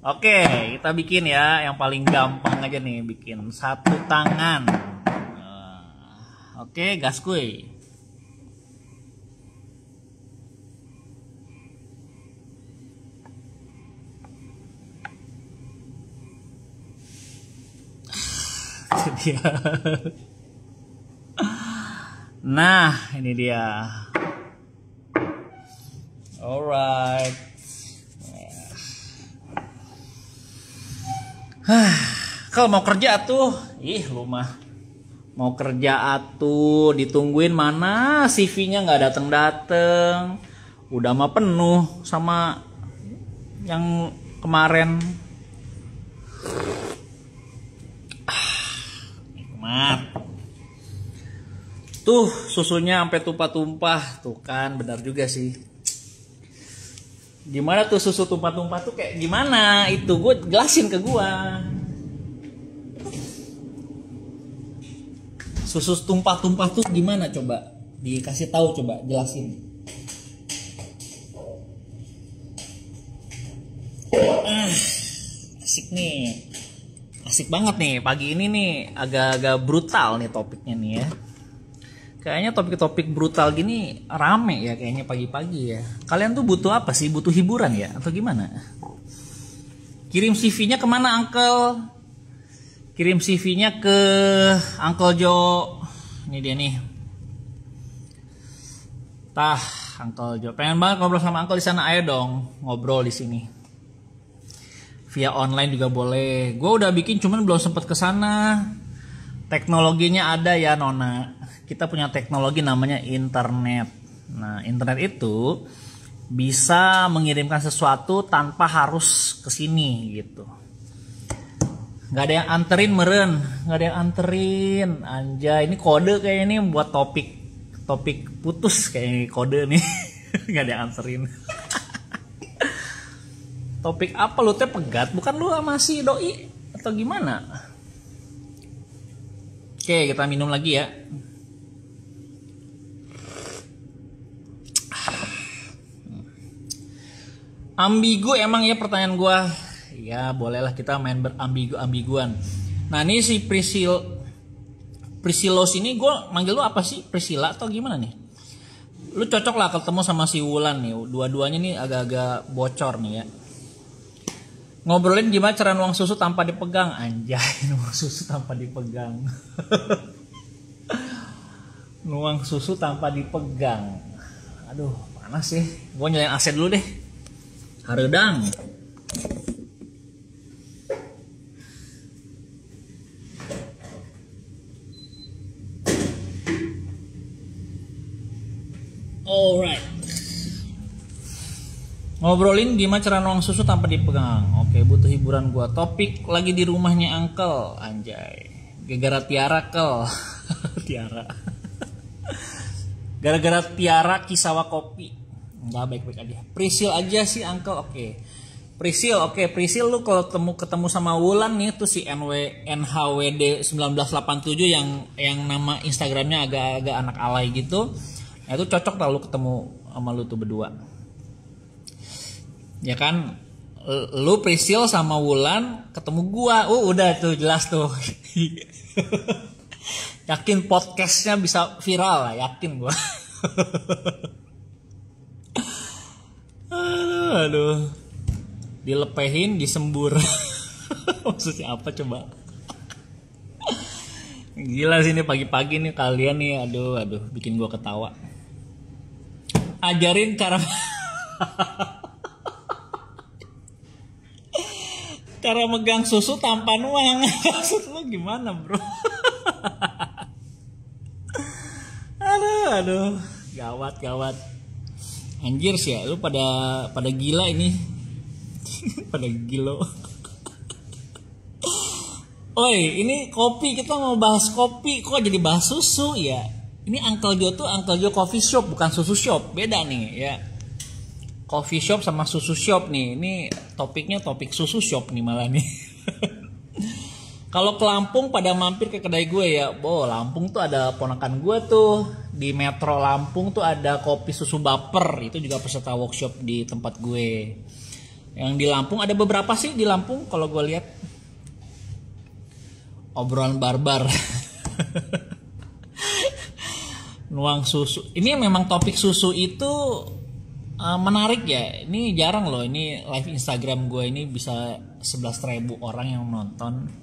Oke, kita bikin ya. Yang paling gampang aja nih. Bikin satu tangan. Oke, gas kuy. Nah, ini dia. Alright. Kalau mau kerja tuh, lu mah mau kerja atuh, ditungguin mana CV-nya nggak dateng-dateng. Udah mah penuh sama yang kemarin. Nikmat. Tuh susunya sampai tumpah-tumpah, tuh kan benar juga sih. Gimana tuh susu tumpah-tumpah tuh kayak gimana? Itu gue jelasin ke gue. Susu tumpah-tumpah tuh gimana coba? Dikasih tahu coba, jelasin. Asik nih. Asik banget nih pagi ini nih, agak-agak brutal nih topiknya nih ya. Kayaknya topik-topik brutal gini rame ya kayaknya pagi-pagi ya. Kalian tuh butuh apa sih? Butuh hiburan ya? Atau gimana? Kirim CV-nya kemana, Uncle? Kirim CV-nya ke Uncle Jo. Ini dia nih. Tah, Uncle Jo. Pengen banget ngobrol sama Uncle di sana. Ayo dong, ngobrol di sini. Via online juga boleh. Gue udah bikin cuman belum sempet ke sana. Teknologinya ada ya, Nona. Kita punya teknologi namanya internet. Nah, internet itu bisa mengirimkan sesuatu tanpa harus ke sini gitu. Nggak ada yang anterin meren, nggak ada yang anterin. Anjay, ini kode kayak ini buat topik putus kayak kode nih. Nggak ada yang anterin. Topik apa lu teh pegat? Bukan lu masih doi atau gimana? Oke, kita minum lagi ya. Ambigu emang ya pertanyaan gua. Ya bolehlah kita main berambigu-ambiguan. Nah ini si Prisilos ini gue manggil lu apa sih? Priscilla atau gimana nih? Lu cocok lah ketemu sama si Wulan nih. Dua-duanya nih agak-agak bocor nih ya. Ngobrolin gimana cara nuang susu tanpa dipegang. Anjay, nuang susu tanpa dipegang. Nuang susu tanpa dipegang. Aduh panas sih. Gue nyalain AC dulu deh. Haredang. Alright. Ngobrolin gimana cara nuang susu tanpa dipegang. Oke, butuh hiburan gua. Topik lagi di rumahnya Uncle. Anjay. Gara-gara Tiara kel. Tiara. Gara-gara Tiara Kisawa kopi. Enggak, baik-baik aja. Prisil aja sih Uncle. Oke. Prisil, oke. Prisil lu kalau ketemu sama Wulan nih tuh si NHWD 1987 yang nama Instagramnya agak-agak anak alay gitu. Nah, itu cocok lah lu ketemu sama lu tuh berdua. Ya kan, lu Prisil sama Wulan ketemu gua. Udah tuh jelas tuh. Yakin podcastnya bisa viral lah, yakin gua. Aduh. Dilepehin, disembur. Maksudnya apa coba? Gila sih ini pagi-pagi nih kalian nih, aduh bikin gua ketawa. Ajarin cara cara megang susu tanpa nuang. Maksud lu gimana, bro? Aduh, gawat. Anjir sih ya, lu pada gila ini. Pada gilo. Oi, ini kopi, kita mau bahas kopi, kok jadi bahas susu ya? Ini Uncle Jo tuh Uncle Jo Coffee Shop, bukan susu shop, beda nih ya. Coffee shop sama susu shop nih, ini topiknya topik susu shop nih malah nih. Kalau ke Lampung pada mampir ke kedai gue ya, Lampung tuh ada ponakan gue tuh di Metro Lampung tuh ada kopi susu baper, itu juga peserta workshop di tempat gue. Yang di Lampung ada beberapa sih di Lampung kalau gue lihat. Obrolan barbar. Nuang susu. Ini memang topik susu itu menarik ya. Ini jarang loh. Ini live Instagram gue ini bisa 11.000 orang yang nonton.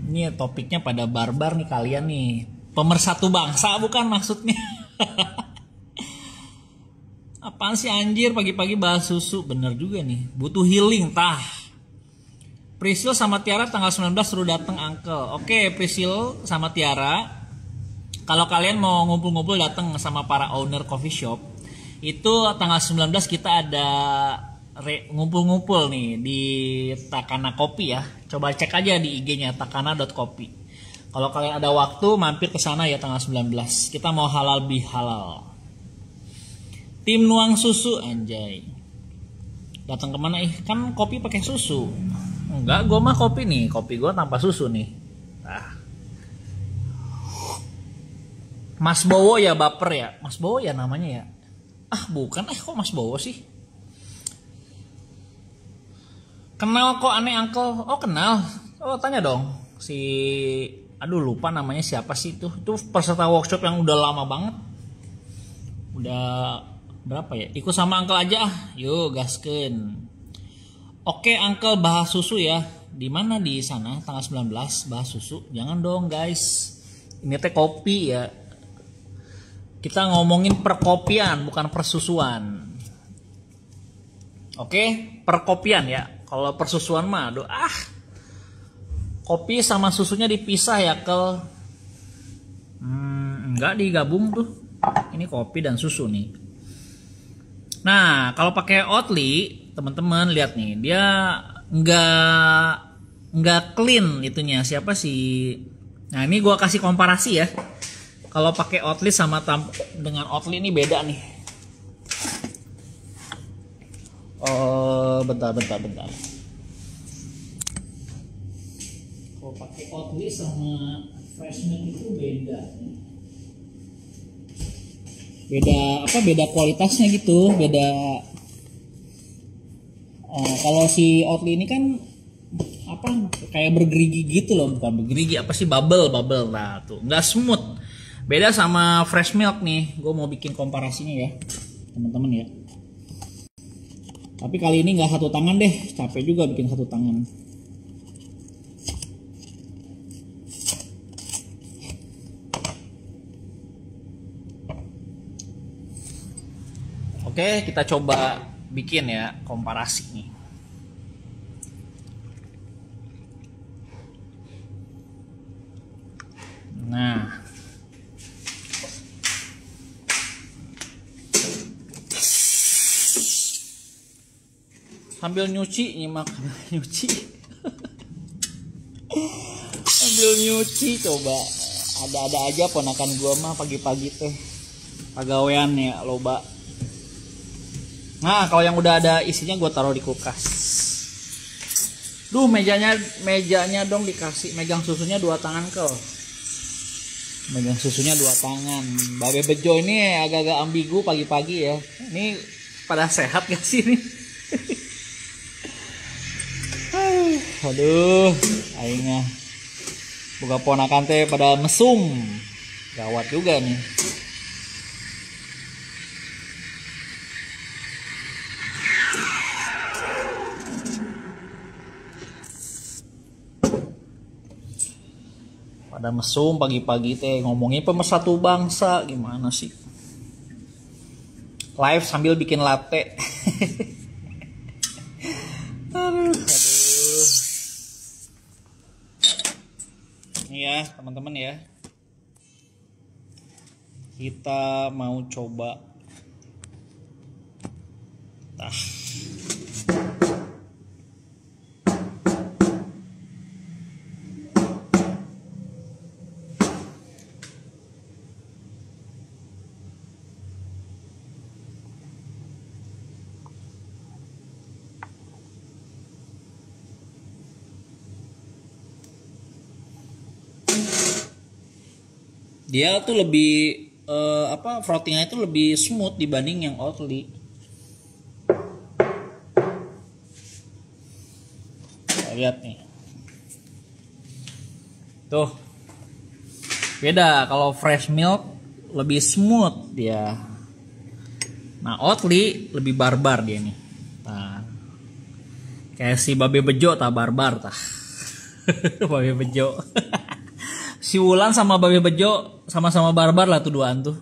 Ini topiknya pada barbar nih kalian nih. Pemersatu bangsa bukan maksudnya. Apaan sih anjir pagi-pagi bahas susu. Bener juga nih. Butuh healing tah. Priscil sama Tiara tanggal 19 suruh datang Uncle. Oke, Priscil sama Tiara. Kalau kalian mau ngumpul-ngumpul datang sama para owner coffee shop, itu tanggal 19 kita ada ngumpul-ngumpul nih di Takana Kopi ya. Coba cek aja di IG-nya takana.kopi. Kalau kalian ada waktu mampir ke sana ya tanggal 19. Kita mau halal bihalal. Tim nuang susu anjay. Datang kemana kan kopi pakai susu. Enggak, gue mah kopi nih. Kopi gue tanpa susu nih. Nah. Mas Bowo ya baper ya. Mas Bowo ya namanya ya. Ah bukan, kok Mas Bowo sih? Kenal kok aneh Uncle. Oh kenal. Oh tanya dong. Aduh lupa namanya siapa sih itu. Itu peserta workshop yang udah lama banget. Udah berapa ya? Ikut sama Uncle aja ah. Yuk gaskeun. Oke Uncle bahas susu ya. Di mana di sana tanggal 19 bahas susu? Jangan dong guys. Ini teh kopi ya. Kita ngomongin perkopian bukan persusuan. Oke, perkopian ya. Kalau persusuan mah aduh kopi sama susunya dipisah ya Kel. Enggak digabung tuh. Ini kopi dan susu nih. Nah, kalau pakai Oatly, teman-teman lihat nih, dia nggak clean itunya. Siapa sih? Nah, ini gua kasih komparasi ya. Kalau pakai Oatly sama dengan Oatly ini beda nih. Oh, bentar. Kalau pakai Oatly sama fresh milk itu beda. Beda kualitasnya gitu, beda. Kalau si Oatly ini kan kayak bergerigi gitu loh, bukan bergerigi bubble. Nah tuh nggak smooth. Beda sama fresh milk nih. Gue mau bikin komparasinya ya teman-teman ya. Tapi kali ini nggak satu tangan deh, capek juga bikin satu tangan. Oke, kita coba bikin ya komparasi nih. Nah, sambil nyuci nyimak nyuci. Sambil nyuci coba. Ada-ada aja ponakan gua mah pagi-pagi teh. Pagawean ya loba. Nah, kalau yang udah ada isinya gue taruh di kulkas. Duh, mejanya dong dikasih. Megang susunya 2 tangan Kel. Megang susunya 2 tangan. Babe Bejo ini agak-agak ambigu pagi-pagi ya. Ini pada sehat gak sih ini? Aduh, aingnya. Buka ponakan teh pada mesum. Gawat juga nih. Pada mesum pagi-pagi teh ngomongin pemersatu bangsa gimana sih? Live sambil bikin latte. Aduh. Ini ya teman-teman ya. Kita mau coba. Dia tuh lebih frottingnya itu lebih smooth dibanding yang Oatly. Lihat nih. Tuh. Beda kalau fresh milk lebih smooth dia. Nah, Oatly lebih barbar dia nih. Nah. Kayak si Babe Bejo barbar tah. Babe Bejo. Si Wulan sama Babe Bejo sama-sama barbar lah tuh duaan tuh.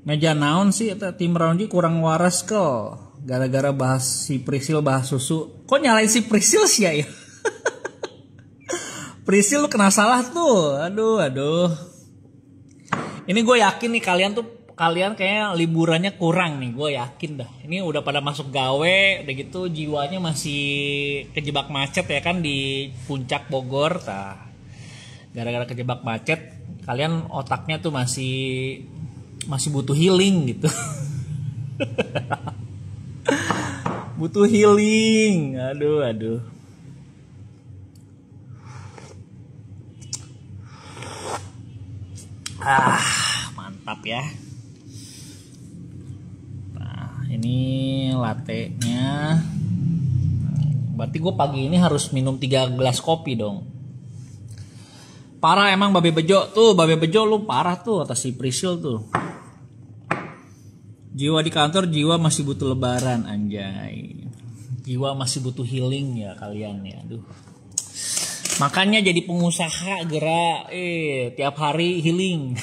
Meja naon sih eta tim Raunji kurang waras ke gara-gara bahas si Prisil bahas susu. Kok nyalain si Prisil sih ya? Prisil lu kena salah tuh. Aduh. Ini gue yakin nih kalian kayaknya liburannya kurang nih, gue yakin dah. Ini udah pada masuk gawe, udah gitu jiwanya masih kejebak macet ya kan di puncak Bogor. Tah. Gara-gara kejebak macet, kalian otaknya tuh masih butuh healing gitu. Butuh healing. Aduh. Mantap ya. Nah, ini latte-nya. Berarti gue pagi ini harus minum 3 gelas kopi dong. Parah emang Babe Bejo tuh, Babe Bejo lu parah tuh atas si Prisil tuh. Jiwa di kantor, jiwa masih butuh lebaran anjay. Jiwa masih butuh healing ya kalian ya. Aduh. Makanya jadi pengusaha gerak tiap hari healing.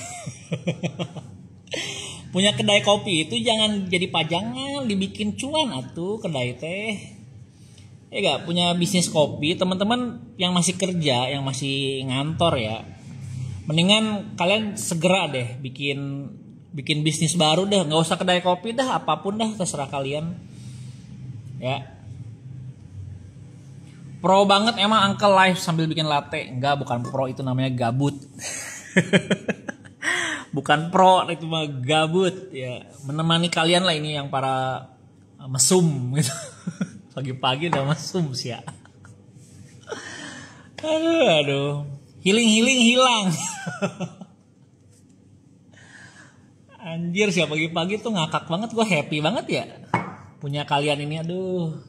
Punya kedai kopi itu jangan jadi pajangan, dibikin cuan atuh kedai teh. Gak punya bisnis kopi, teman-teman yang masih kerja, yang masih ngantor ya. Mendingan kalian segera deh bikin bisnis baru dah, nggak usah kedai kopi dah, apapun dah terserah kalian. Ya. Pro banget emang Uncle live sambil bikin latte. Enggak, bukan pro, itu namanya gabut. Bukan pro, itu mah gabut ya. Menemani kalian lah ini yang para mesum gitu. Pagi-pagi udah mesum sih ya. Aduh. Healing hilang. Anjir sih pagi-pagi tuh ngakak banget, gue happy banget ya. Punya kalian ini, aduh.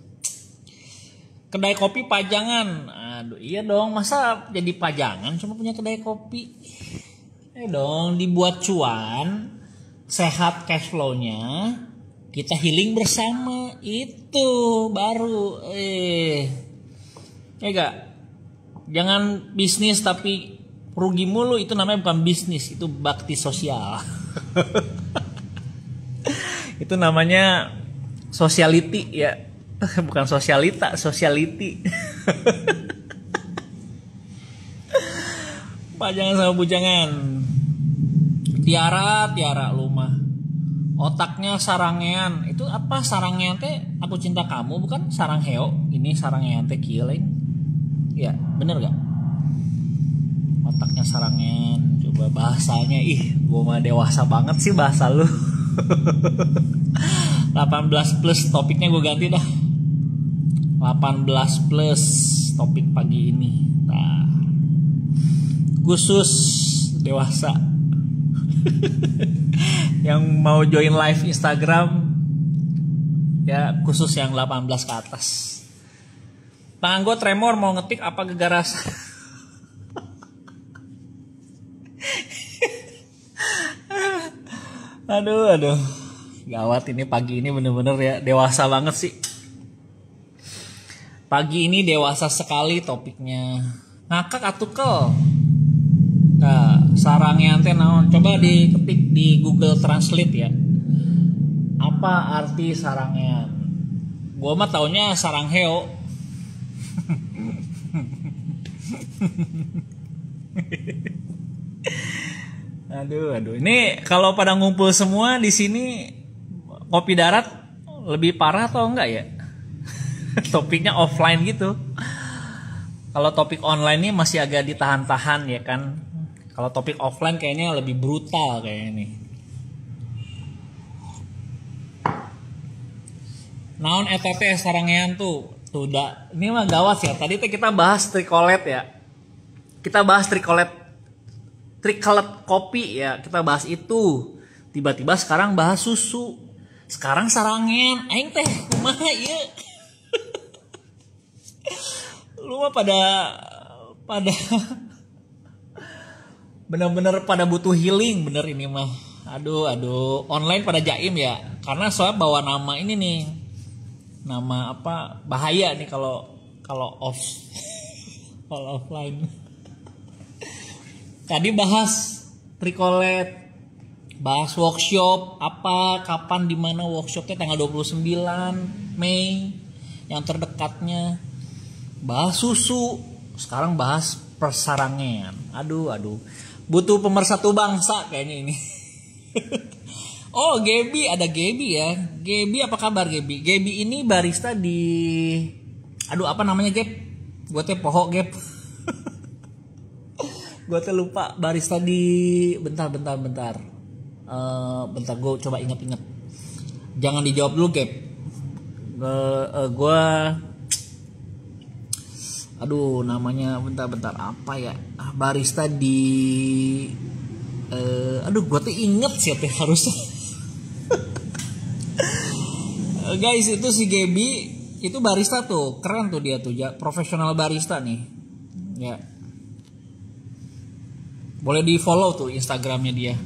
Kedai kopi pajangan. Aduh, iya dong, masa jadi pajangan cuma punya kedai kopi? Dong, dibuat cuan, sehat cash flow-nya, kita healing bersama. Itu baru gak? Jangan bisnis tapi rugi mulu, itu namanya bukan bisnis, itu bakti sosial. Itu namanya sociality ya. Bukan sosialita, sociality. Pajangan sama bujangan. Tiara lumah. Otaknya sarangean. Itu apa sarangean teh? Aku cinta kamu bukan sarang heo. Ini sarangean teh kieu lain. Ya, bener gak? Otaknya sarangean. Coba bahasanya gua mah dewasa banget sih bahasa lu. 18 plus topiknya gue ganti dah. 18 plus topik pagi ini. Nah, khusus dewasa. Yang mau join live Instagram ya khusus yang 18 ke atas. Tangan gue tremor mau ngetik apa gegaras. Aduh. Gawat ini pagi ini bener-bener ya dewasa banget sih. Pagi ini dewasa sekali topiknya. Ngakak atukel. Nah, sarangnya teh naon? Coba diketik di Google Translate ya. Apa arti sarangnya? Gua mah taunya sarang heo. Aduh. Ini kalau pada ngumpul semua di sini kopi darat lebih parah atau enggak ya? Topiknya offline gitu. Kalau topik online ini masih agak ditahan-tahan ya kan. Kalau topik offline kayaknya lebih brutal kayak ini. Naon ETT sarangean tuh udah. Ini mah gawat ya. Tadi tuh kita bahas tricolet ya. Kita bahas tricolet kopi ya. Kita bahas itu. Tiba-tiba sekarang bahas susu. Sekarang sarangean. Aing teh kumaha ieu? Lu mah pada bener-bener pada butuh healing bener ini mah. Aduh. Online pada jaim ya. Karena soalnya bawa nama ini nih. Nama apa? Bahaya nih kalau kalau kalau offline. Tadi bahas Tricolet, bahas workshop, apa, kapan, di mana workshopnya, tanggal 29 Mei yang terdekatnya. Bahas susu, sekarang bahas persarangan. Aduh. Butuh pemersatu bangsa kayaknya ini. Oh, Gaby, ada Gaby ya. Gaby, apa kabar Gaby? Gaby ini barista di, aduh apa namanya Gap? Gue teh poho Gap. Gue teh lupa, barista di, bentar. Bentar, gue coba ingat-ingat. Jangan dijawab dulu Gap. Gue, aduh namanya bentar apa ya? Barista di, aduh gue tuh inget siapa harusnya. Guys, itu si Gaby itu barista tuh, keren tuh dia tuh, ya, profesional barista nih. Ya. Boleh di-follow tuh Instagramnya dia.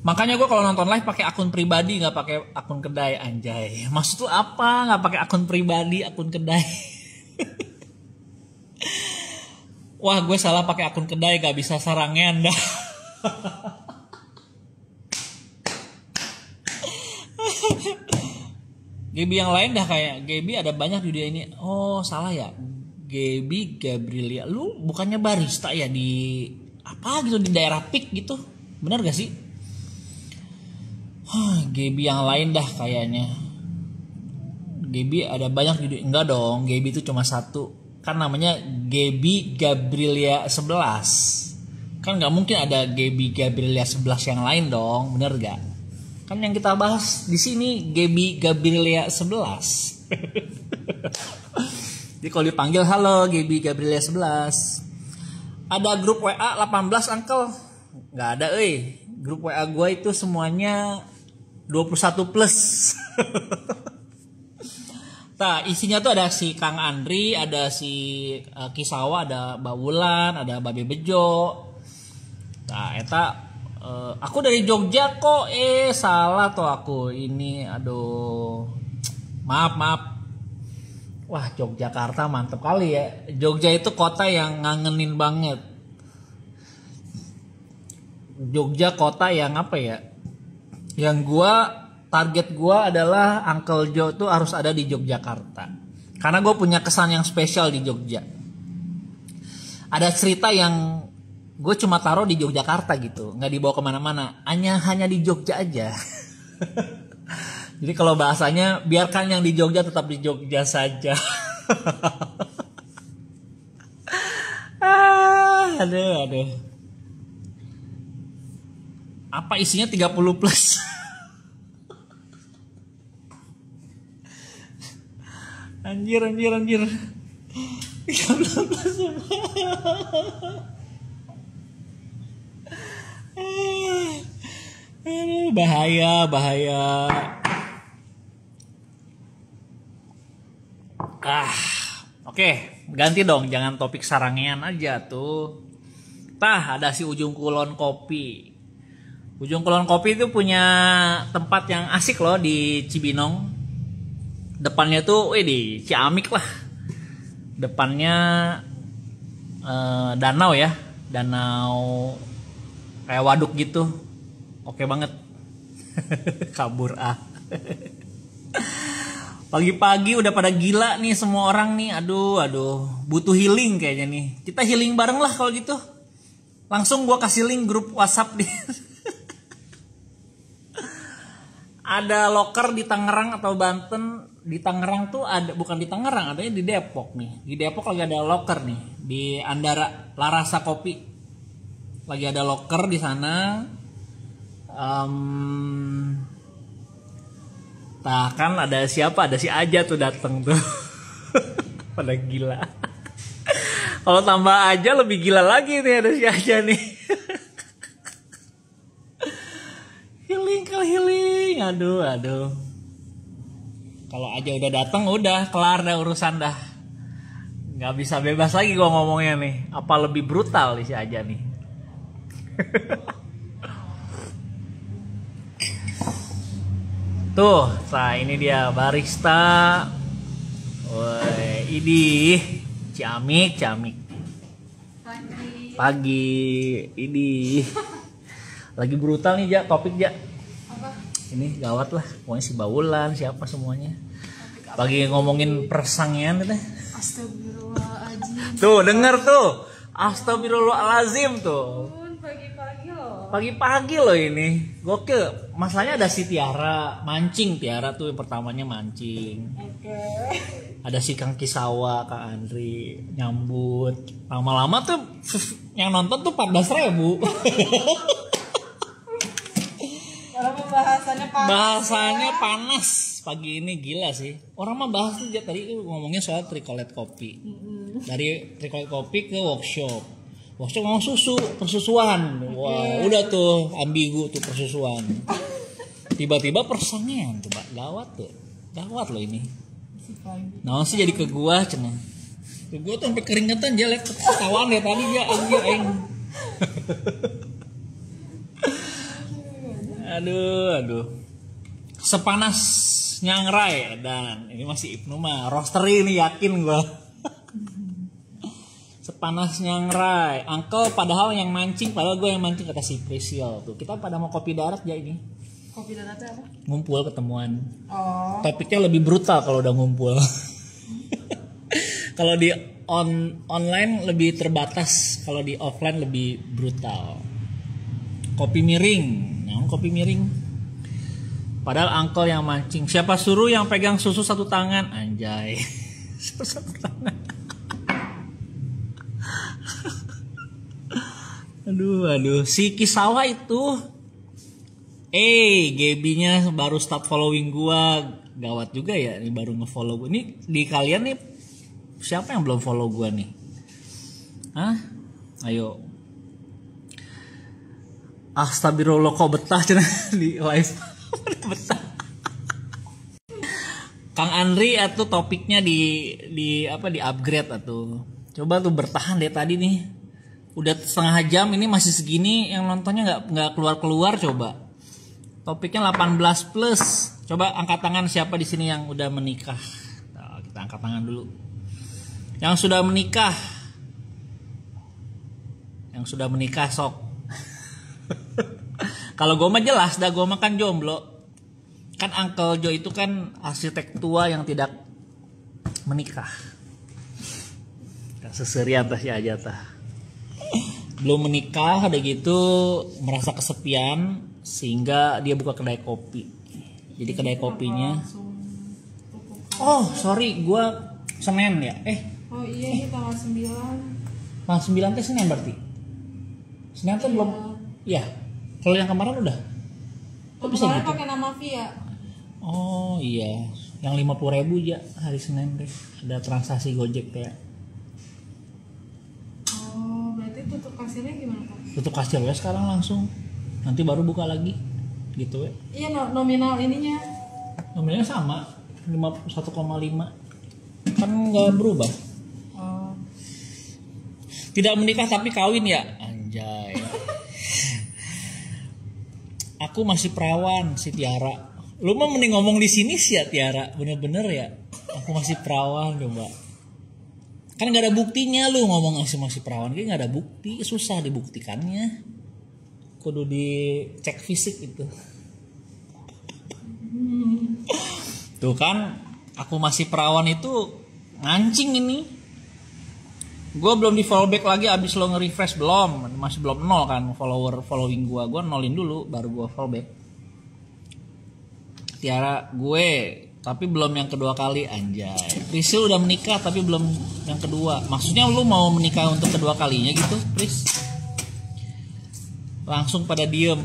Makanya gue kalau nonton live pakai akun pribadi, nggak pakai akun kedai, anjay. Maksud tuh apa? Nggak pakai akun pribadi, akun kedai. Wah, gue salah pakai akun kedai, gak bisa sarangan dah. Gaby yang lain dah, kayak Gaby ada banyak di dia ini. Oh salah ya, Gaby Gabrielia. Lu bukannya barista ya di apa gitu, di daerah Pik gitu, benar gak sih? Gaby yang lain dah kayaknya. Gaby ada banyak di dia. Enggak dong, Gaby itu cuma satu. Kan namanya Gaby Gabrielia 11. Kan gak mungkin ada Gaby Gabrielia 11 yang lain dong, bener gak? Kan yang kita bahas di sini Gaby Gabrielia 11. Jadi kalau dipanggil halo Gaby Gabrielia 11. Ada grup WA 18 Uncle. Nggak ada grup WA gue itu semuanya 21 plus. Nah isinya tuh ada si Kang Andri, ada si Kisawa, ada Mbak Wulan, ada Babe Bejo. Nah eta aku dari Jogja kok, salah tuh aku ini, aduh, maaf. Wah Yogyakarta mantep kali ya. Jogja itu kota yang ngangenin banget. Jogja kota yang apa ya? Yang target gua adalah Uncle Joe tuh harus ada di Yogyakarta. Karena gue punya kesan yang spesial di Jogja. Ada cerita yang gue cuma taruh di Yogyakarta gitu, nggak dibawa kemana-mana, hanya di Jogja aja. Jadi kalau bahasanya biarkan yang di Jogja tetap di Jogja saja. Aduh. Apa isinya 30 plus? Anjir. 30 plus. Bahaya. Oke, ganti dong, jangan topik sarangian aja tuh. Ada si Ujung Kulon Kopi. Ujung Kulon Kopi itu punya tempat yang asik loh di Cibinong. Depannya tuh, di Ciamik lah. Depannya danau ya, danau kayak waduk gitu. Oke banget. Kabur Pagi-pagi udah pada gila nih semua orang nih. Aduh. Butuh healing kayaknya nih. Kita healing bareng lah kalau gitu. Langsung gue kasih link grup WhatsApp nih. Ada loker di Tangerang atau Banten. Di Tangerang tuh ada, bukan di Tangerang, adanya di Depok nih. Di Depok lagi ada loker nih di Andara Larasa Kopi. Lagi ada loker di sana. Kan ada siapa? Ada si Aja tuh dateng tuh. Pada gila. Kalau tambah Aja lebih gila lagi nih, ada si Aja nih. Healing. Aduh. Kalau Aja udah datang udah kelar dah urusan dah. Nggak bisa bebas lagi gua ngomongnya nih. Apa lebih brutal nih si Aja nih. Tuh, ini dia barista Woi, ini Ciamik. Pagi. Ini lagi brutal nih, Ja, topik, Ja. Apa? Ini gawat lah, pokoknya si Baulan, siapa semuanya. Lagi ngomongin persangian deh. Astagfirullahaladzim. Tuh, denger tuh. Astagfirullahalazim tuh. Pagi-pagi loh. Pagi-pagi loh ini. Gokil. Masalahnya ada si Tiara, mancing. Tiara tuh yang pertamanya mancing. Oke. Ada si Kang Kisawa, Kang Andri nyambut. Lama-lama tuh yang nonton tuh 14.000. Kalau pembahasannya panas. Bahasanya panas pagi ini, gila sih. Orang mah bahas tuh tadi ngomongnya soal Tricolet Kopi. Dari Tricolet Kopi ke workshop. Workshop ngomong persusuan. Wah, udah tuh ambigu tuh persusuan. Tiba-tiba persangian, coba gawat tuh. Gawat loh ini. Nah, sih jadi ke gua cenah. Ke gua tuh sampai keringetan jelek ketahuan deh tadi ya aing. Aduh. Sepanas Nyangrai dan ini masih Ibnu mah roster ini yakin gua. Sepanas Nyangrai, Uncle padahal yang mancing, padahal gue yang mancing kata si Priscil tuh. Kita pada mau kopi darat ya ini. Kopi daratnya apa? Ngumpul ketemuan. Oh. Topiknya lebih brutal kalau udah ngumpul. Kalau di online lebih terbatas, kalau di offline lebih brutal. Kopi miring, kopi miring. Padahal Uncle yang mancing. Siapa suruh yang pegang susu satu tangan? Anjay. Satu tangan. Aduh. Si Kisawa itu Gaby-nya baru start following gua. Gawat juga ya, ini baru nge-follow gua. Ini di kalian nih siapa yang belum follow gua nih? Hah? Ayo. Astagfirullah, kok betah cenah di live. Betah. Kang Andri atau topiknya di upgrade atau coba tuh bertahan deh tadi nih. Udah setengah jam ini masih segini, yang nontonnya nggak keluar coba. Topiknya 18 plus. Coba angkat tangan siapa di sini yang udah menikah. Nah, kita angkat tangan dulu. Yang sudah menikah. Yang sudah menikah sok. Kalau gue mah jelas dah, gue mah kan jomblo. Kan Uncle Joe itu kan arsitek tua yang tidak menikah. Seserian tah ya aja tah. Belum menikah, ada gitu merasa kesepian sehingga dia buka kedai kopi. Jadi kedai kopinya. Oh sorry, gue Senin ya. Oh iya, ini tanggal 9. Tanggal 9 teh Senin berarti. Senin tuh belum. Iya. Kalau yang kemarin udah. Kok bisa Kemarin gitu? pakai nama Via. Oh iya, yang 50.000 ya hari Senin deh. Ada transaksi Gojek ya. Oh, berarti tutup kasirnya gimana, Pak? Tutup kasir ya sekarang langsung. Nanti baru buka lagi. Gitu ya. Iya, nominal ininya. Nominalnya sama, 1,5. Kan nggak berubah. Oh. Tidak menikah tapi kawin ya. Anjay. Aku masih perawan si Tiara. Lu mah mending ngomong di sini sih ya Tiara, bener-bener ya. Aku masih perawan coba. Kan nggak ada buktinya lu ngomong masih perawan, kayak nggak ada bukti, susah dibuktikannya. Kudu dicek fisik itu. Tuh kan, aku masih perawan itu ngancing ini. Gue belum di follow back lagi abis lo nge-refresh belum, masih belum 0 kan following gue nolin dulu baru gue follow back. Tiara gue tapi belum yang kedua kali anjay. Priscil udah menikah tapi belum yang kedua. Maksudnya lu mau menikah untuk kedua kalinya gitu, Pris? Langsung pada diem.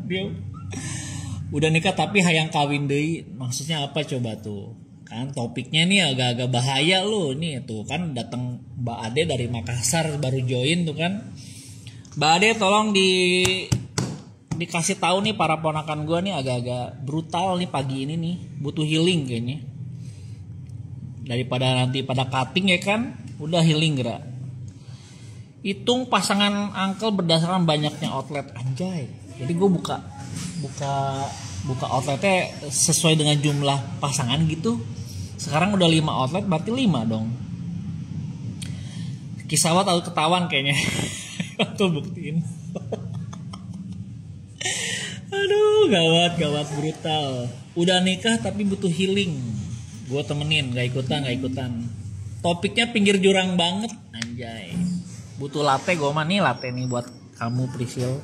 Diem. Udah nikah tapi hayang kawin deui. Maksudnya apa coba tuh? Kan topiknya nih agak-agak bahaya loh nih tuh kan datang Mbak Ade dari Makassar baru join tuh kan. Mbak Ade tolong dikasih tahu nih para ponakan gue nih agak-agak brutal nih pagi ini nih, butuh healing kayaknya. Daripada nanti pada cutting ya kan, udah healing gerak. Hitung pasangan Uncle berdasarkan banyaknya outlet anjay. Jadi gue buka buka outletnya sesuai dengan jumlah pasangan gitu. Sekarang udah 5 outlet, berarti 5 dong. Kisawat tahu ketahuan kayaknya. Tuh buktiin. Aduh, gawat brutal. Udah nikah tapi butuh healing. Gue temenin, gak ikutan. Topiknya pinggir jurang banget, anjay. Butuh latte, gue mah nih latte nih buat kamu Prisil.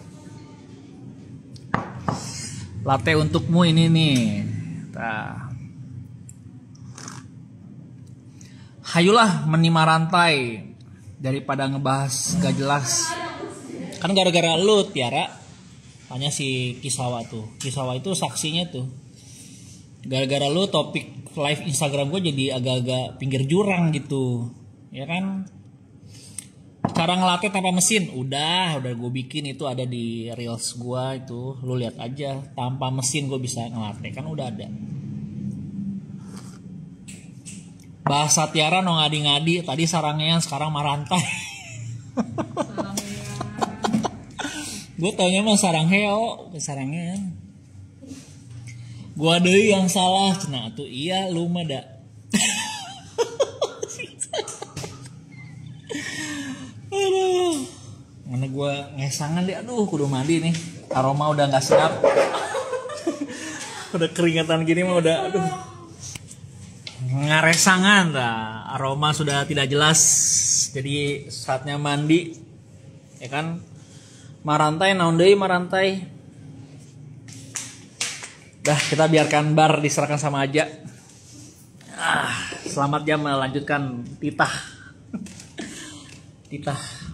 Latte untukmu ini nih. Nah. Hayulah menima rantai daripada ngebahas gak jelas. Kan gara-gara lu Tiara, tanya si Kisawa tuh. Kisawa itu saksinya tuh. Gara-gara lu topik live Instagram gue jadi agak-agak pinggir jurang gitu. Ya kan? Cara ngelatih tanpa mesin udah gue bikin itu ada di reels gue itu, lu lihat aja. Tanpa mesin gue bisa ngelatih, kan udah ada. Bahasa Tiara no ngadi-ngadi, tadi sarangnya sekarang marantai. Gue taunya mah sarang heo, sarangnya. Gue deh yang salah, cenah tuh iya lu mah da. Aduh, mana gue ngesangan deh, aduh kudu mandi nih, aroma udah nggak sedap. Udah keringatan gini mah udah, aduh ngaresangan dah, aroma sudah tidak jelas, jadi saatnya mandi, ya kan? Marantai naon deui marantai. Dah kita biarkan bar diserahkan sama aja. Selamat jam melanjutkan titah.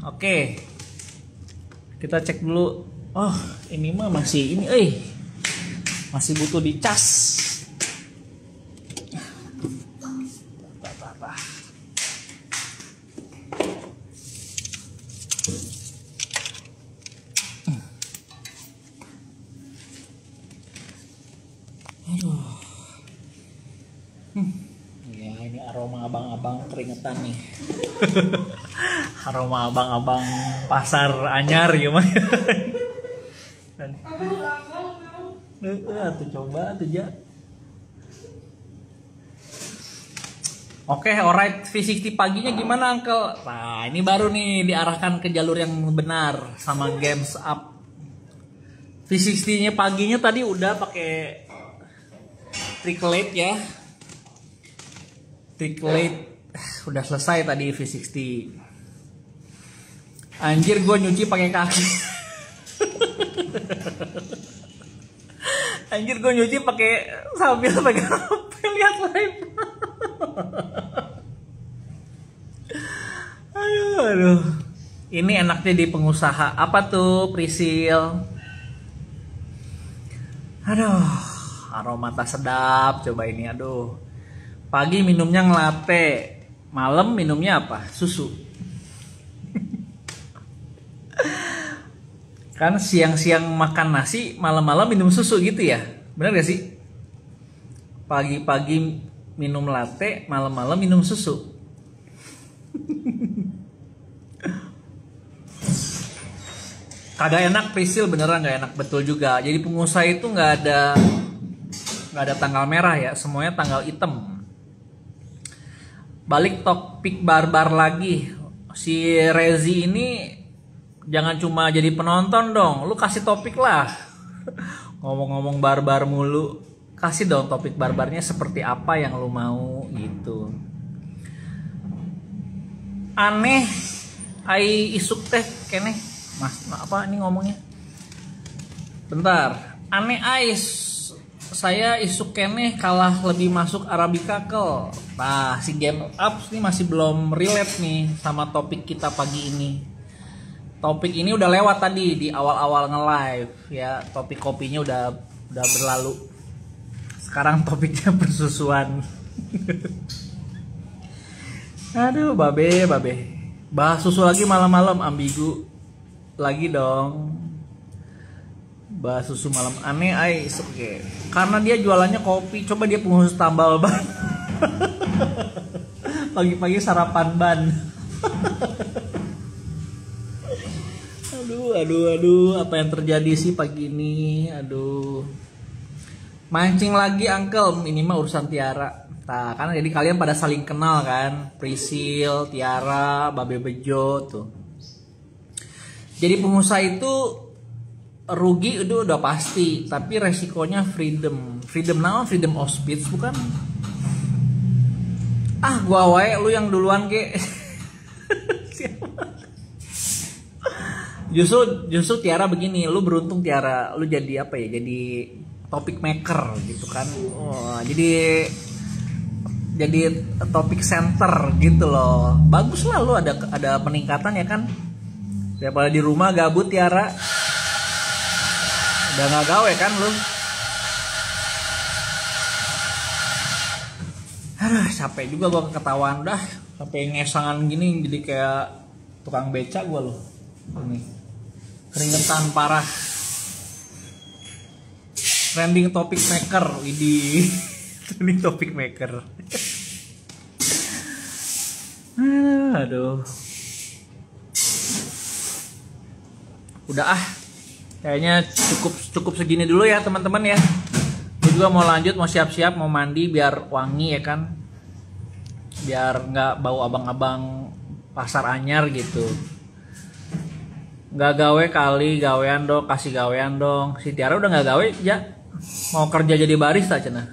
Oke. Kita cek dulu. Oh, ini mah masih ini masih butuh dicas. Aduh. Ya, ini aroma abang-abang keringetan nih. Aroma abang-abang pasar anyar gimana? Tuh coba tuh ya. Oke, alright, V60 paginya gimana Uncle? Nah, ini baru nih diarahkan ke jalur yang benar sama Games Up. V60-nya paginya tadi udah pakai trick late ya. Trick late udah selesai tadi V60. Anjir, gue nyuci pakai kaki. Anjir, gue nyuci pakai sambil pegang HP lihat live. Aduh. Ini enaknya di pengusaha. Apa tuh, Prisil? Aduh, aroma tak sedap. Coba ini, aduh. Pagi minumnya ngelatte, malam minumnya apa? Susu. Kan siang-siang makan nasi, malam-malam minum susu gitu ya? Bener gak sih? Pagi-pagi minum latte, malam-malam minum susu. Kagak enak, Prisil, beneran gak enak, betul juga. Jadi pengusaha itu nggak ada tanggal merah ya, semuanya tanggal hitam. Balik topik barbar lagi, si Rezi ini jangan cuma jadi penonton dong, lu kasih topik lah. Ngomong-ngomong barbar mulu, kasih dong topik barbarnya seperti apa yang lu mau gitu. Aneh, ai isuk teh keneh. Mas, apa ini ngomongnya? Bentar. Aneh ais. Saya isuk keneh kalah lebih masuk Arabica Kel. Nah, si Game Up ini masih belum relate nih sama topik kita pagi ini. Topik ini udah lewat tadi di awal-awal nge-live ya. Topik kopinya udah berlalu. Sekarang topiknya persusuan. Aduh, babe. Bahas susu lagi malam-malam, ambigu. Lagi dong. Bahas susu malam aneh oke. Karena dia jualannya kopi, coba dia pengusaha tambal ban. Pagi-pagi sarapan ban. Aduh, apa yang terjadi sih pagi ini? Aduh. Mancing lagi uncle, ini mah urusan Tiara. Nah, kan jadi kalian pada saling kenal kan, Prisil, Tiara, Babe Bejo tuh. Jadi pengusaha itu rugi itu udah pasti, tapi resikonya freedom. Freedom now, freedom of speech bukan? Ah, gua wae lu yang duluan ke. Justru Tiara begini, lu beruntung Tiara, lu jadi apa ya? Jadi topic maker gitu kan. Oh, jadi topik center gitu loh. Bagus lah lu ada peningkatan ya kan. Daripada di rumah gabut Tiara. Udah nggak gawe kan lu. Aduh, capek juga gua ketahuan dah. Sampai ngesangan gini jadi kayak tukang beca gua loh. Ini. Keringetan parah. Trending topic maker ini. Trending topic maker. Aduh. Udah ah. Kayaknya cukup segini dulu ya teman-teman ya. Gue juga mau lanjut, mau siap-siap, mau mandi biar wangi ya kan. Biar nggak bau abang-abang pasar anyar gitu. Nggak gawe kali, gawean dong, kasih gawean dong. Si Tiara udah nggak gawe ya. Mau kerja jadi barista cenah.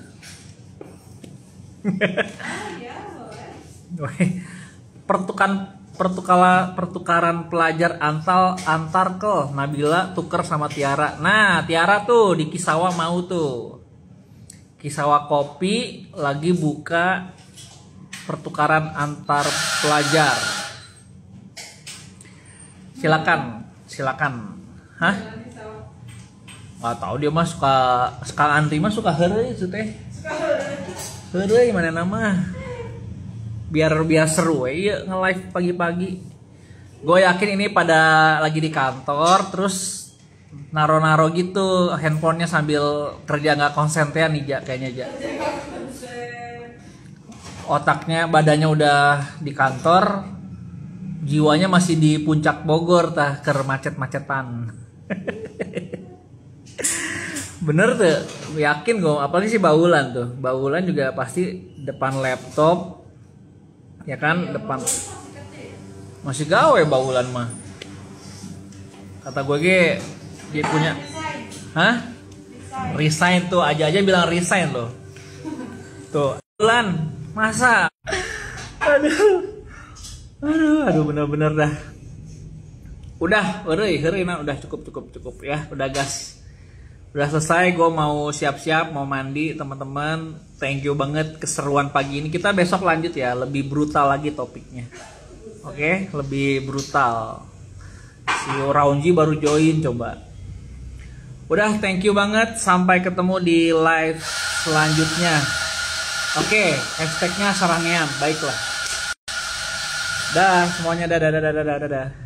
Pertukaran pelajar antar ke Nabila tuker sama Tiara. Nah, Tiara tuh di Kisawa mau tuh. Kisawa Kopi lagi buka pertukaran antar pelajar. Silakan. Hah? Nggak tahu dia mah suka antri mah suka heureuy itu teh. Heureuy mana nama? Biar seru ya nge-live pagi-pagi. Gue yakin ini pada lagi di kantor terus naro gitu handphonenya sambil kerja nggak konsen nih ja kayaknya ja. Otaknya badannya udah di kantor, jiwanya masih di puncak Bogor tah ker macet-macetan. Bener tuh, yakin gue. Apalagi si Baulan tuh, Baulan juga pasti depan laptop. Ya kan depan masih gawe Baulan mah kata gue dia punya resign tuh aja bilang resign loh tuh Baulan masa aduh bener-bener dah udah udah cukup ya udah gas. Udah selesai, gue mau siap-siap, mau mandi teman-teman. Thank you banget keseruan pagi ini. Kita besok lanjut ya, lebih brutal lagi topiknya. Oke, lebih brutal. Si Raunji baru join coba. Udah, thank you banget. Sampai ketemu di live selanjutnya. Oke, hashtagnya Sarangean. Baiklah. Dah, semuanya dadah.